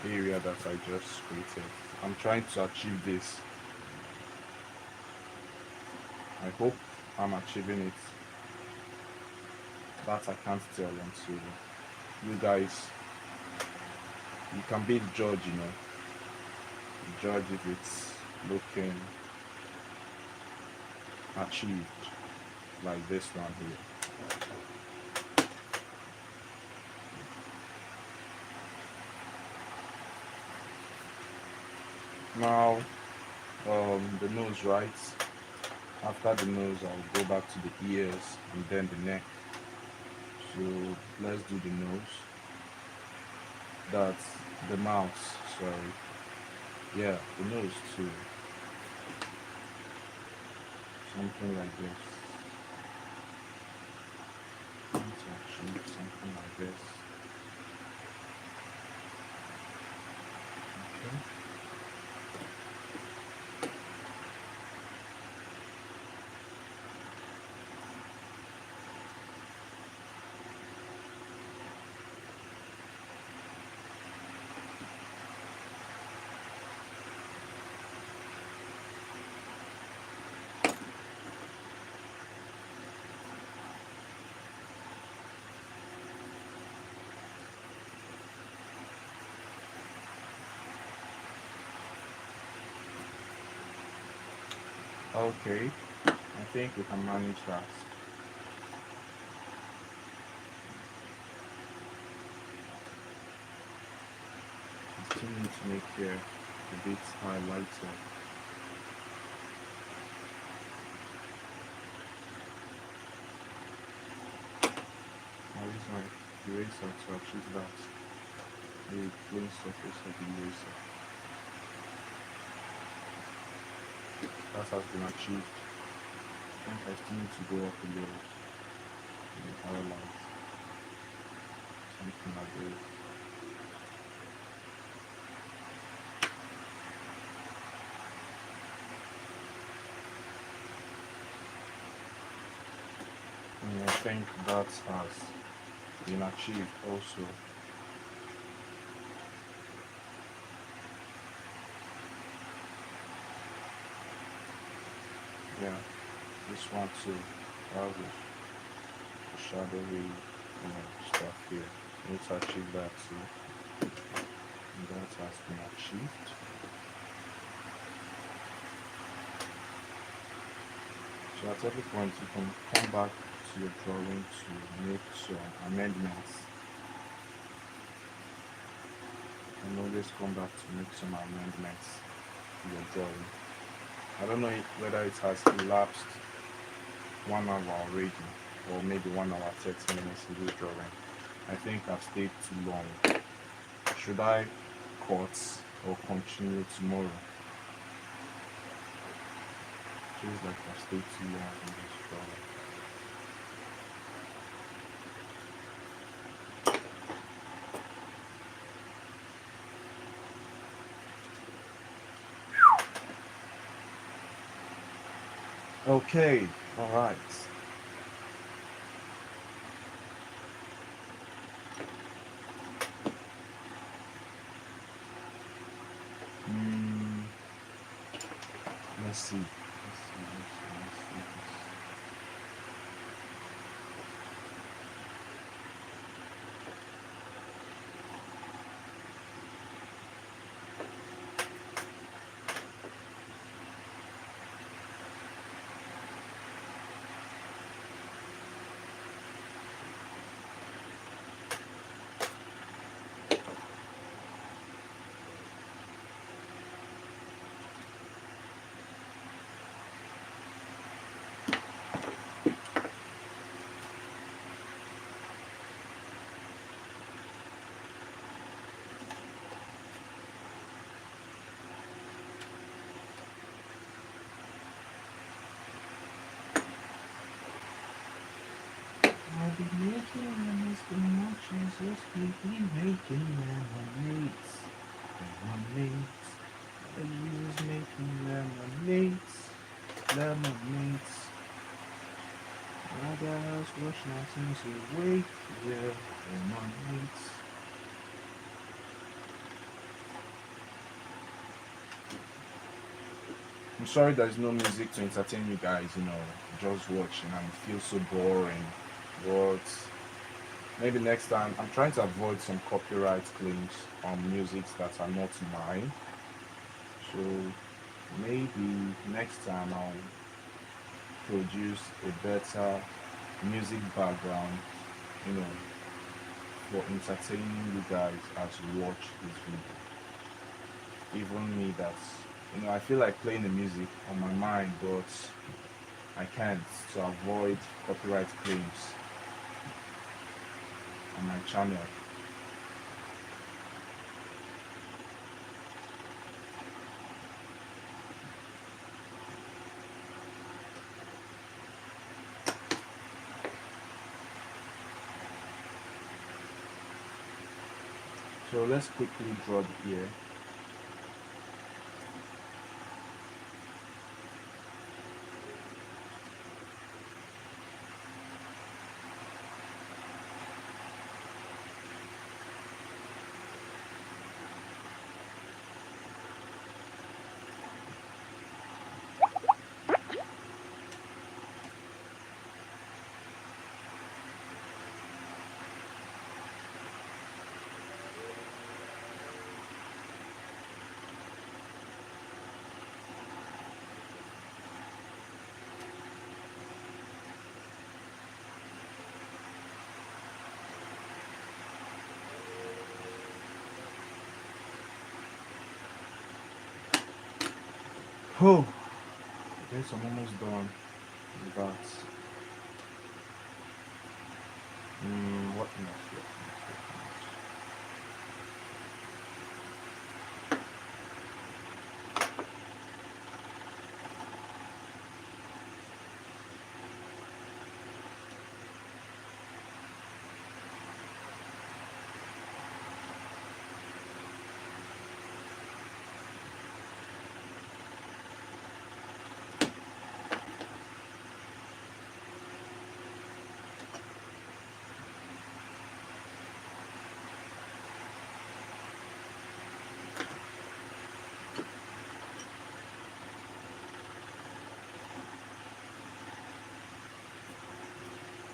area that I just created. I'm trying to achieve this I hope I'm achieving it. That I can't tell until you guys, you can be the judge, the judge if it's looking achieved like this one here. Now, the nose, right? After the nose, I'll go back to the ears and then the neck. So let's do the nose. That's the mouth, sorry. Yeah, the nose too. Something like this. Actually, something like this. Okay. Okay, I think we can manage that. I still need to make here a bit highlighter. I'll use my eraser to achieve that. The plain surface of the eraser. That has been achieved. I think I still need to go up a little in the highlight. Something like this. And I think that has been achieved also. Yeah, this one too. Have the shadowy stuff here. Need to achieve that too. And that has been achieved. So at every point you can come back to your drawing to make some amendments. And always come back to make some amendments to your drawing. I don't know whether it has elapsed 1 hour already, or maybe 1 hour 30 minutes in this drawing. I think I've stayed too long. Should I cut or continue tomorrow? Feels like I've stayed too long in this drawing. Okay, all right. Mm, let's see. Let's see. I'll be making lemons for munchies, yes, we be making lemonades. Lemonades. The use making lemonades. Lemonades. Others wash nothing's away. Yeah, lemonades. I'm sorry there's no music to entertain you guys, just watching and it feels so boring. But maybe next time I'm trying to avoid some copyright claims on music that are not mine. So maybe next time I'll produce a better music background, you know, for entertaining you guys as you watch this video. Even me that's I feel like playing the music on my mind, but I can't to avoid copyright claims on my channel. So let's quickly draw the ear. Oh, I guess I'm almost done with that. What next? What next? What next?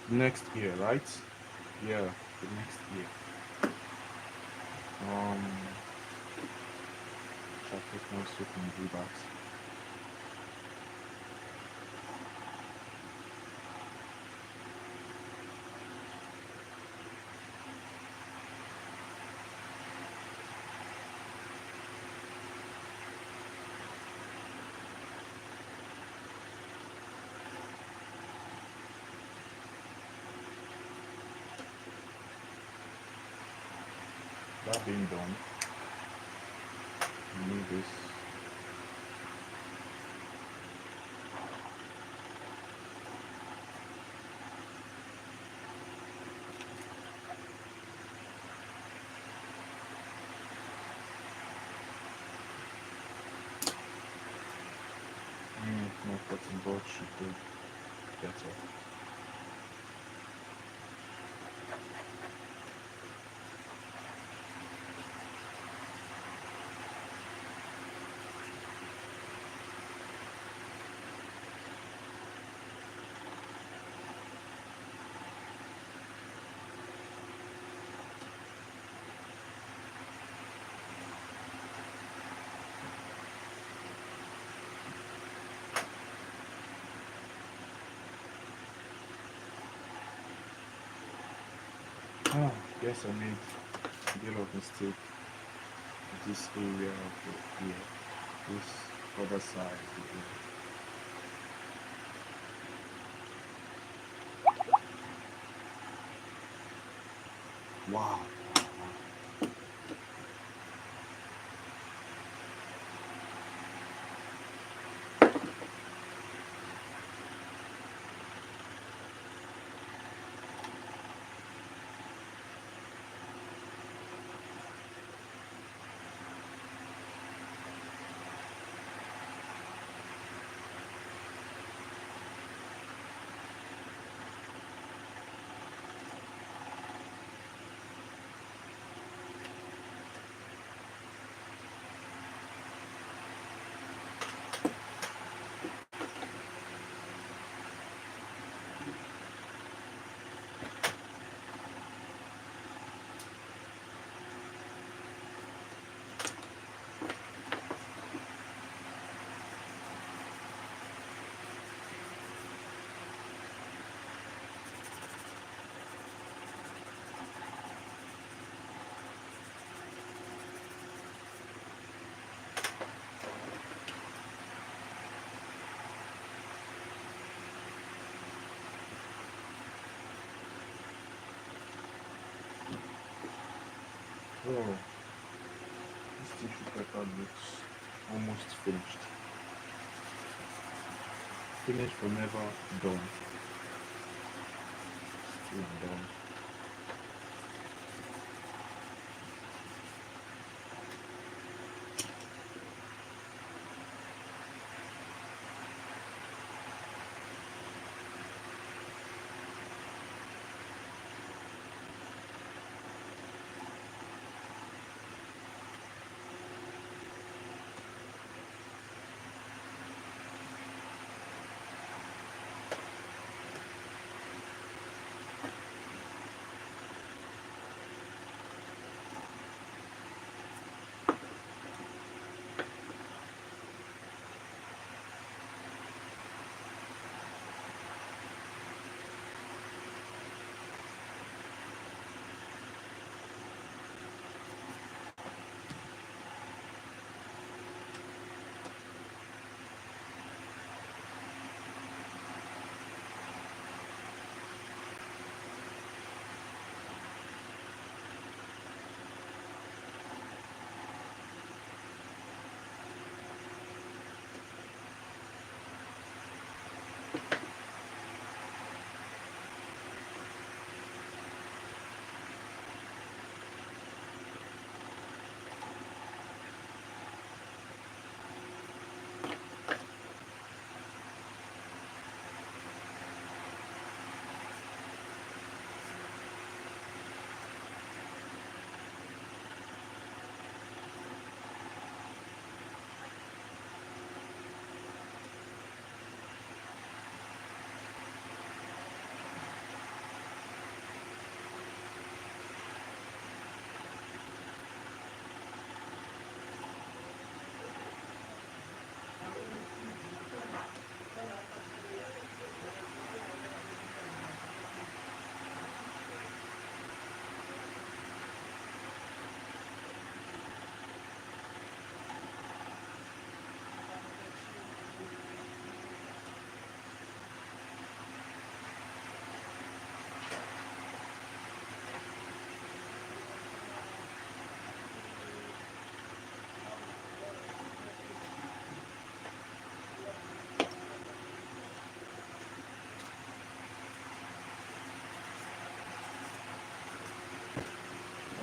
Next year, right? Yeah, the next year. Traffic wants to can do that. That being done, we need this. No cutting board should do better. Guess I made a bit of mistake with this area of the ear, this other side of the ear. Wow. Oh, this tissue paper looks almost finished. Finished but never done. Still done.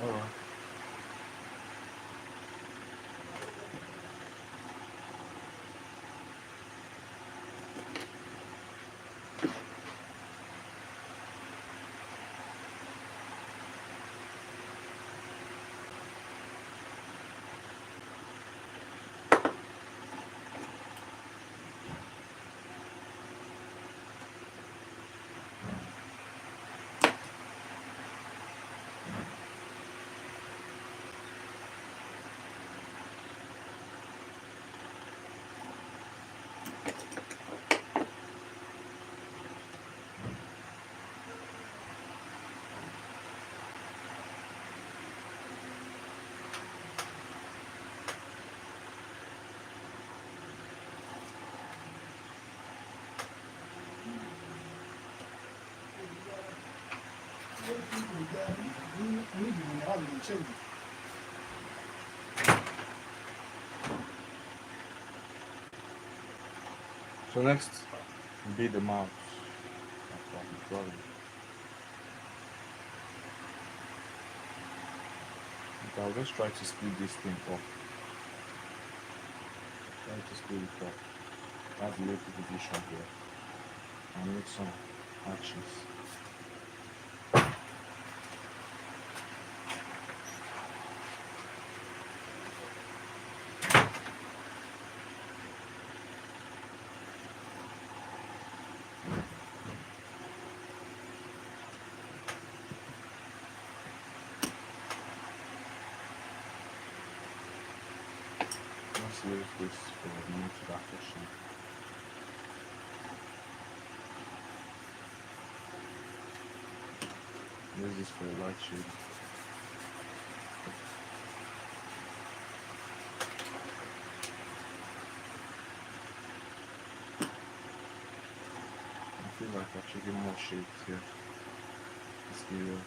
Alright. So next will be the mouth. After the drawing. Okay, I'll just try to split this thing up. Try to split it up. That's the little division here. I'll make some arches. Let's use this for the native after shape. Use this for a light shade. I feel like achieving more shapes here. This area.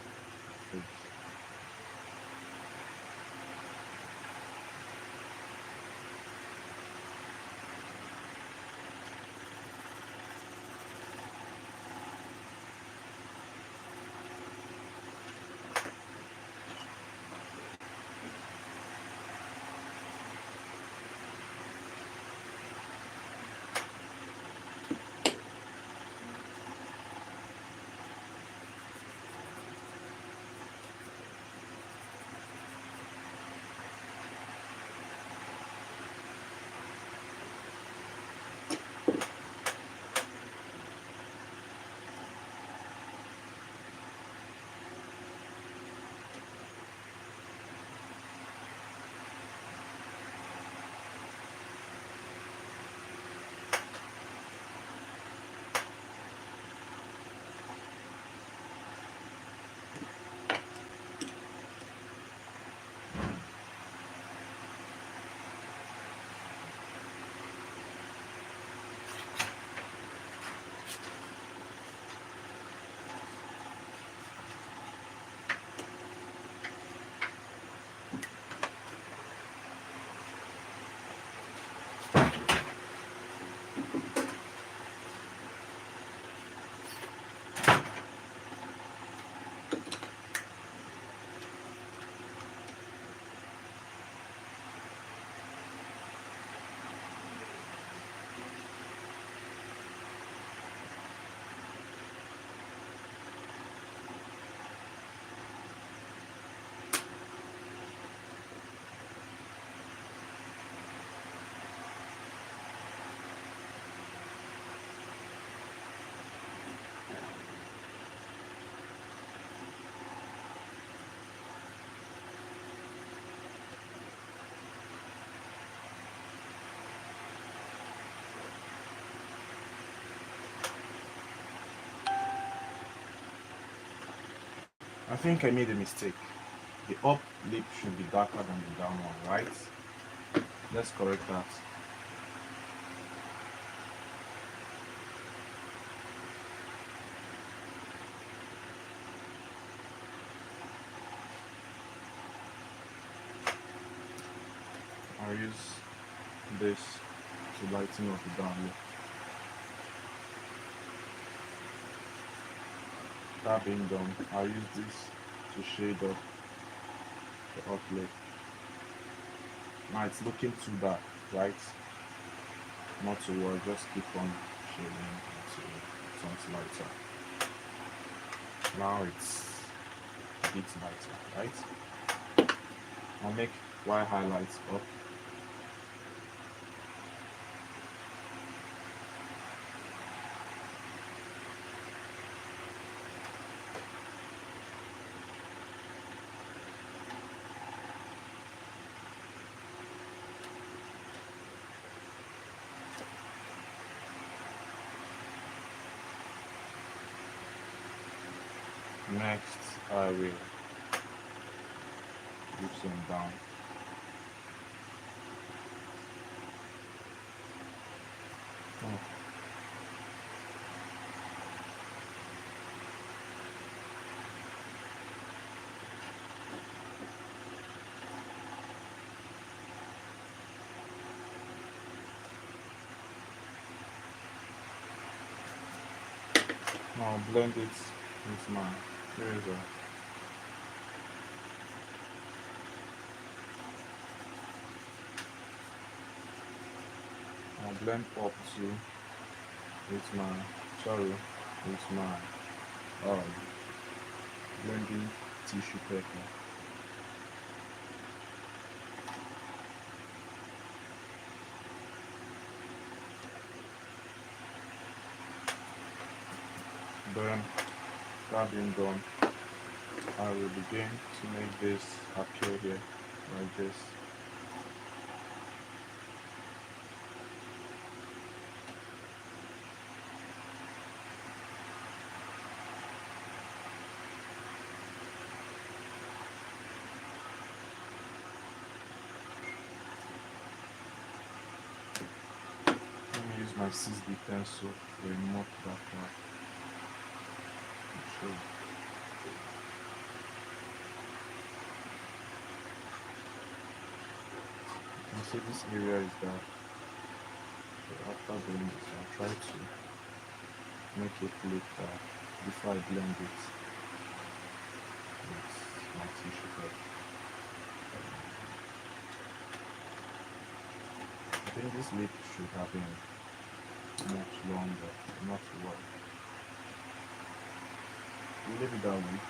I think I made a mistake. The up lip should be darker than the down one, right? Let's correct that. I'll use this to lighten up the down lip. That being done, I'll use this to shade up the up lip. Now it's looking too dark, right? Not to worry, just keep on shading until it turns lighter. Now it's a bit lighter, right? I'll make white highlights up. Next, I will give some down. Oh, now blend it with my eraser. I'll blend up too with my um, blending tissue paper. Then that being done, I will begin to make this appear here like this. Let me use my 6B pencil to remove that part. So you can see this area is dark. So after doing this, I'll try to make it look dark before I blend it with my tissue paper. I think this lip should have been much longer, not to worry. We'll leave it that way.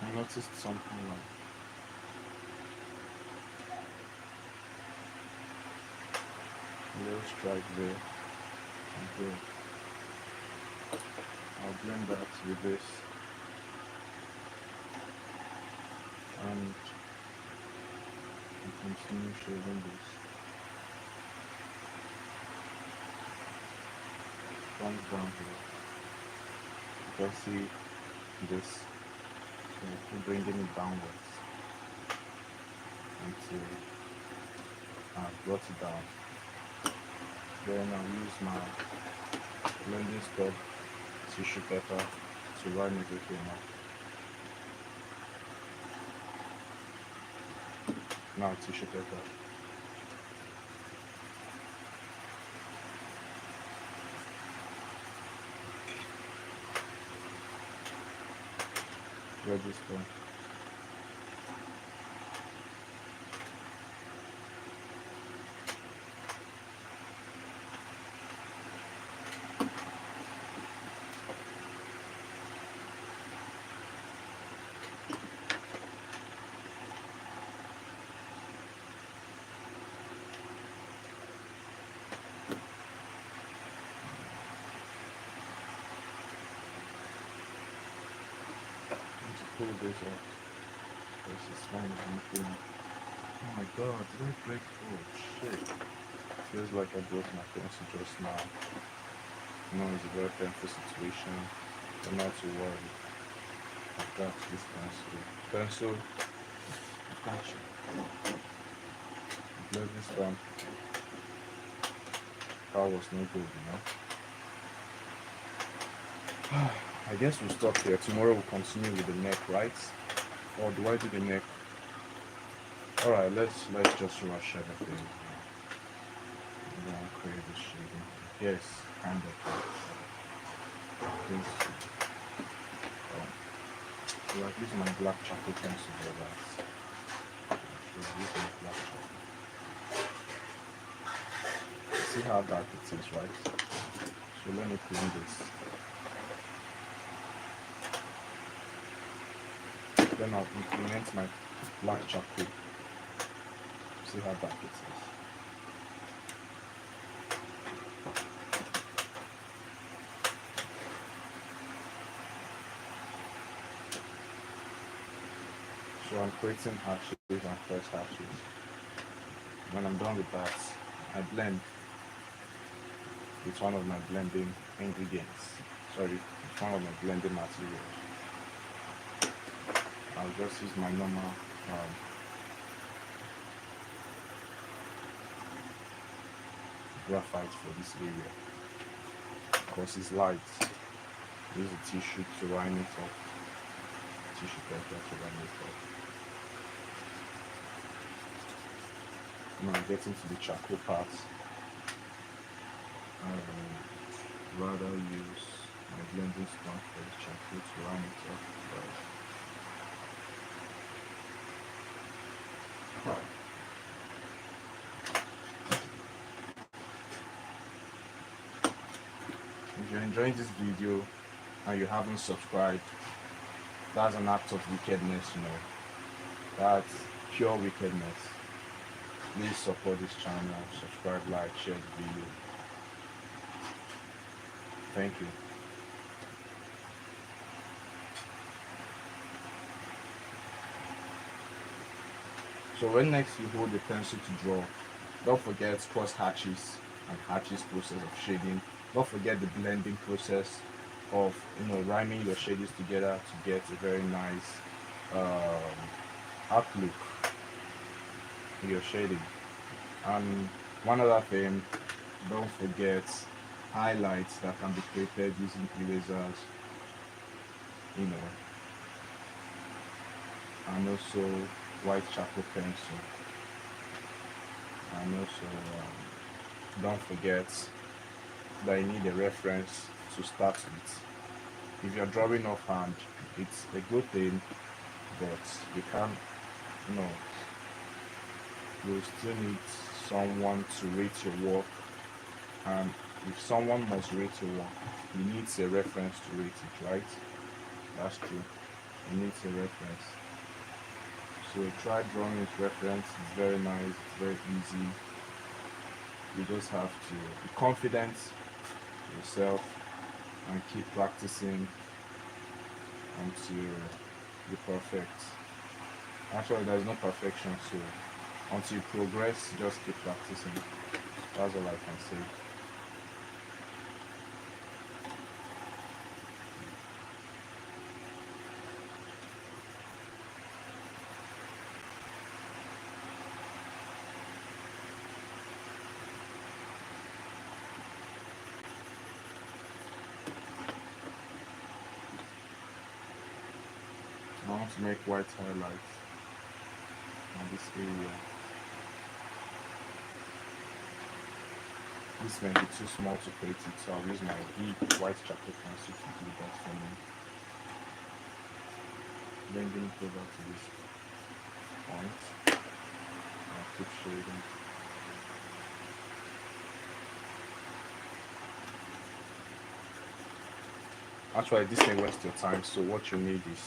I noticed something like a little stripe there and there. I'll blend that with this and continue shading this. Comes down here. You can see this. So keep bringing it downwards until I've brought it down. Then I'll use my blending stub tissue paper to line everything up. Now tissue paper. Register. Pull this up. This is kind of unclean. Oh my god, did I break? Oh shit. Feels like I broke my pencil just now. It's a very painful situation. But not to worry. I've got this pencil. Pencil, I've got you. Let this one. That was no good. I guess we'll stop here. Tomorrow we'll continue with the neck, right? Or do I do the neck? Alright, let's just rush everything. I'm gonna create this shading. Yes, kind of. This, like using my black charcoal pencil for that. Use my black charcoal. See how dark it is, right? So let me clean this. Then I'll implement my black charcoal. See how dark it is. So I'm creating hatches and first hatches. When I'm done with that, I blend with one of my blending ingredients. Sorry, with one of my blending materials. I'll just use my normal graphite for this area because it's light. Use a tissue to line it up. Tissue paper to line it up. Now I'm getting to the charcoal part. I would rather use my blending sponge for the charcoal to line it up. If you're enjoying this video and you haven't subscribed, that's an act of wickedness, That's pure wickedness. Please support this channel, subscribe, like, share the video. Thank you. So when next you hold the pencil to draw, don't forget cross hatches and hatches process of shading. Don't forget the blending process of rhyming your shades together to get a very nice outlook in your shading. And one other thing, don't forget highlights that can be created using erasers, and also white charcoal pencil. And also don't forget that you need a reference to start with. If you're drawing offhand, it's a good thing, but you can't, you still need someone to rate your work, and if someone must rate your work, he needs a reference to rate it, right? That's true. He needs a reference. So try drawing with reference. It's very nice, it's very easy. You just have to be confident in yourself and keep practicing until you perfect. Actually, there's no perfection, so until you progress, just keep practicing. That's all I can say. I want to make white highlights on this area. This may be too small to create it, so I'll use my big white charcoal pencil to do that for me. Blending it over to this point. I'll keep shading. Actually, this may waste your time, so what you need is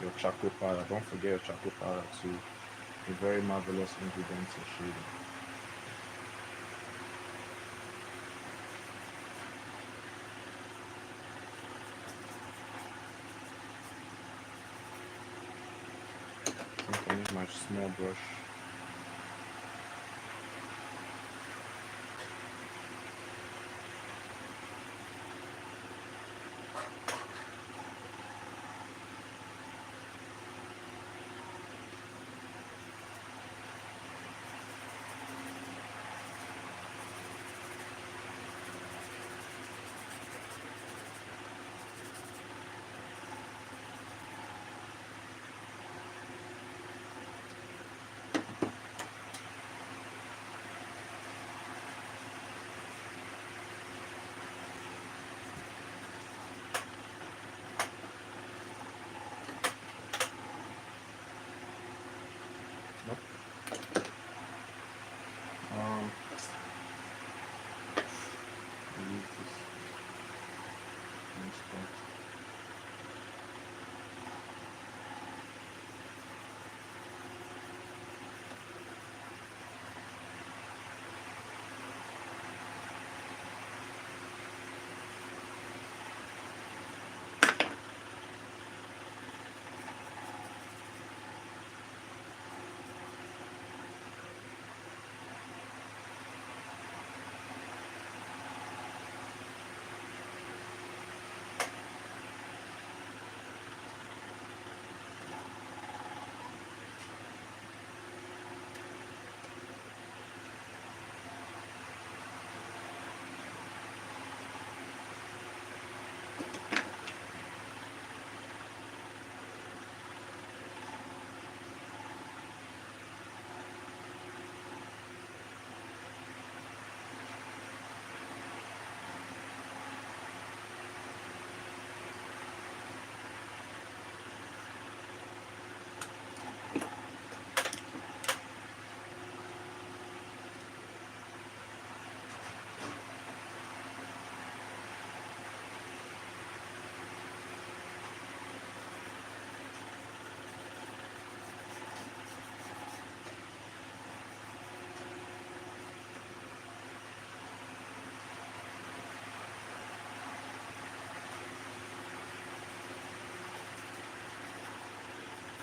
your charcoal powder. Don't forget your charcoal powder too. A very marvelous ingredient for shading. I think I need my small brush.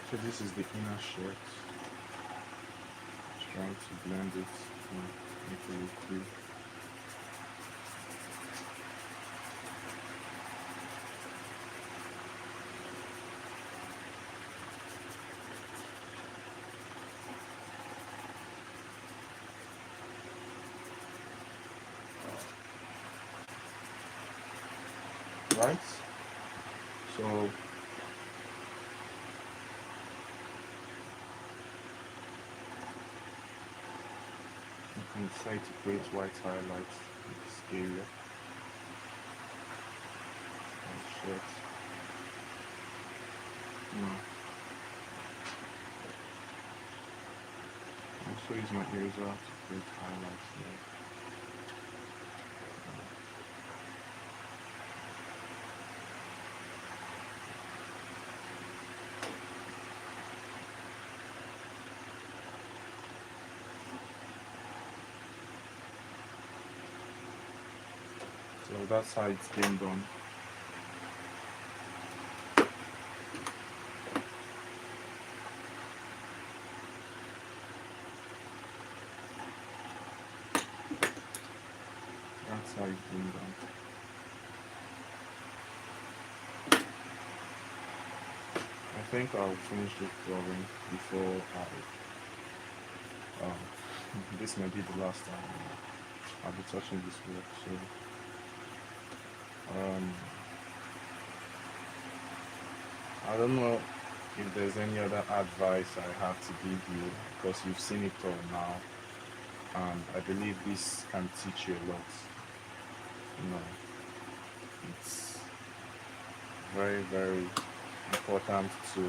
So this is the inner shirt. Just trying to blend it, make it look cool. Right? So you can decide to create white highlights in this area and shirt. Also use my eraser to create highlights here. So that's how it's been done. That's how it's been done. I think I'll finish the drawing before this may be the last time I'll be touching this work. So um, I don't know if there's any other advice I have to give you, because you've seen it all now, and I believe this can teach you a lot. You know, it's very, very important to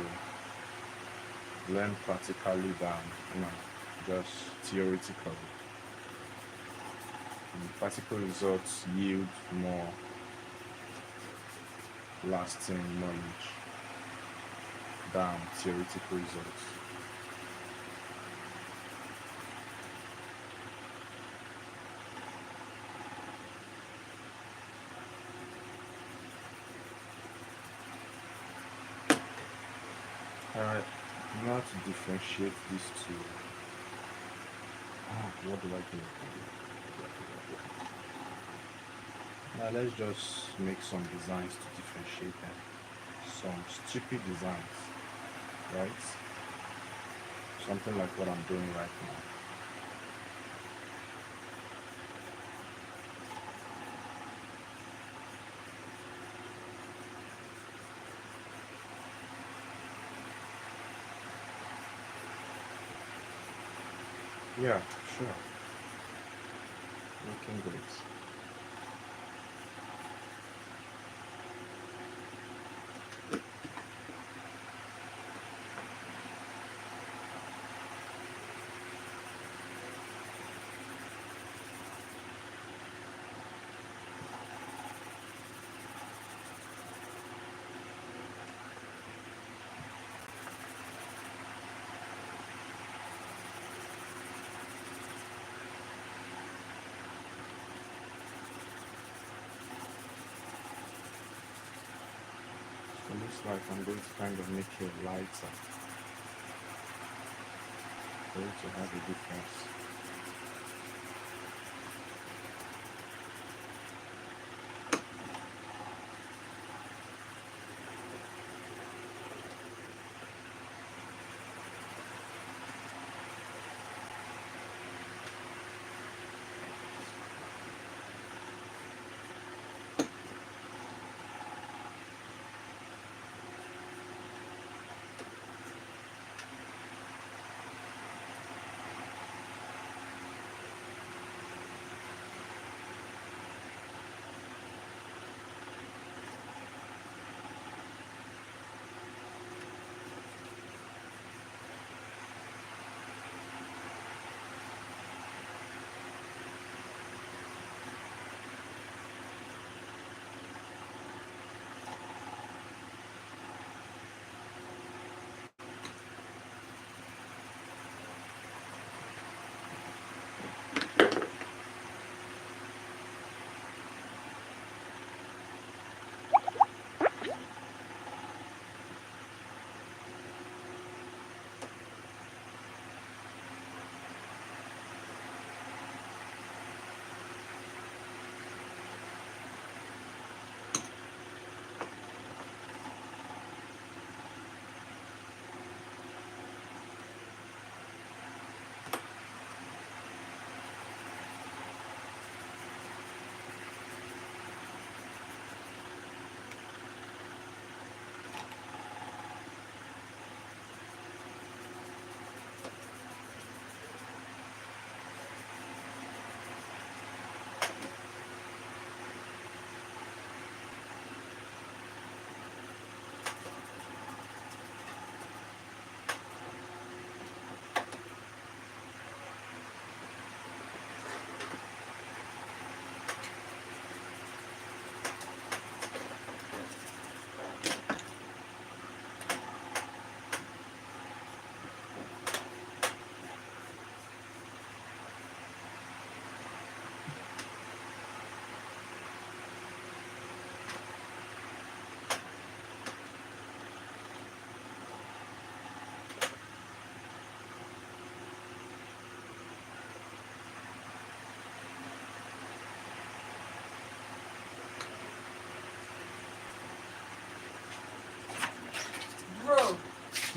learn practically than, you know, just theoretically. And practical results yield more lasting knowledge than theoretical results. Alright, now to differentiate these two. What do I do? Now let's just make some designs to differentiate them. Some stupid designs, right? Something like what I'm doing right now. Yeah, sure. Looking great. So it looks like I'm going to kind of make it lighter for it to have a difference.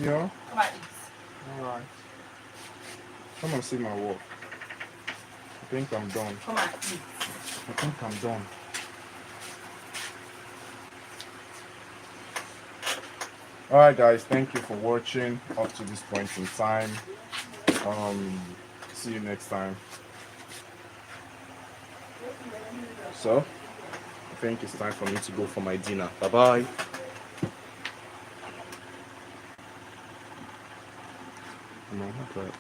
Yeah. Come and eat. All right. Come and see my work. I think I'm done. Come and eat. I think I'm done. All right, guys. Thank you for watching up to this point in time. Um, See you next time. So, I think it's time for me to go for my dinner. Bye bye. No, not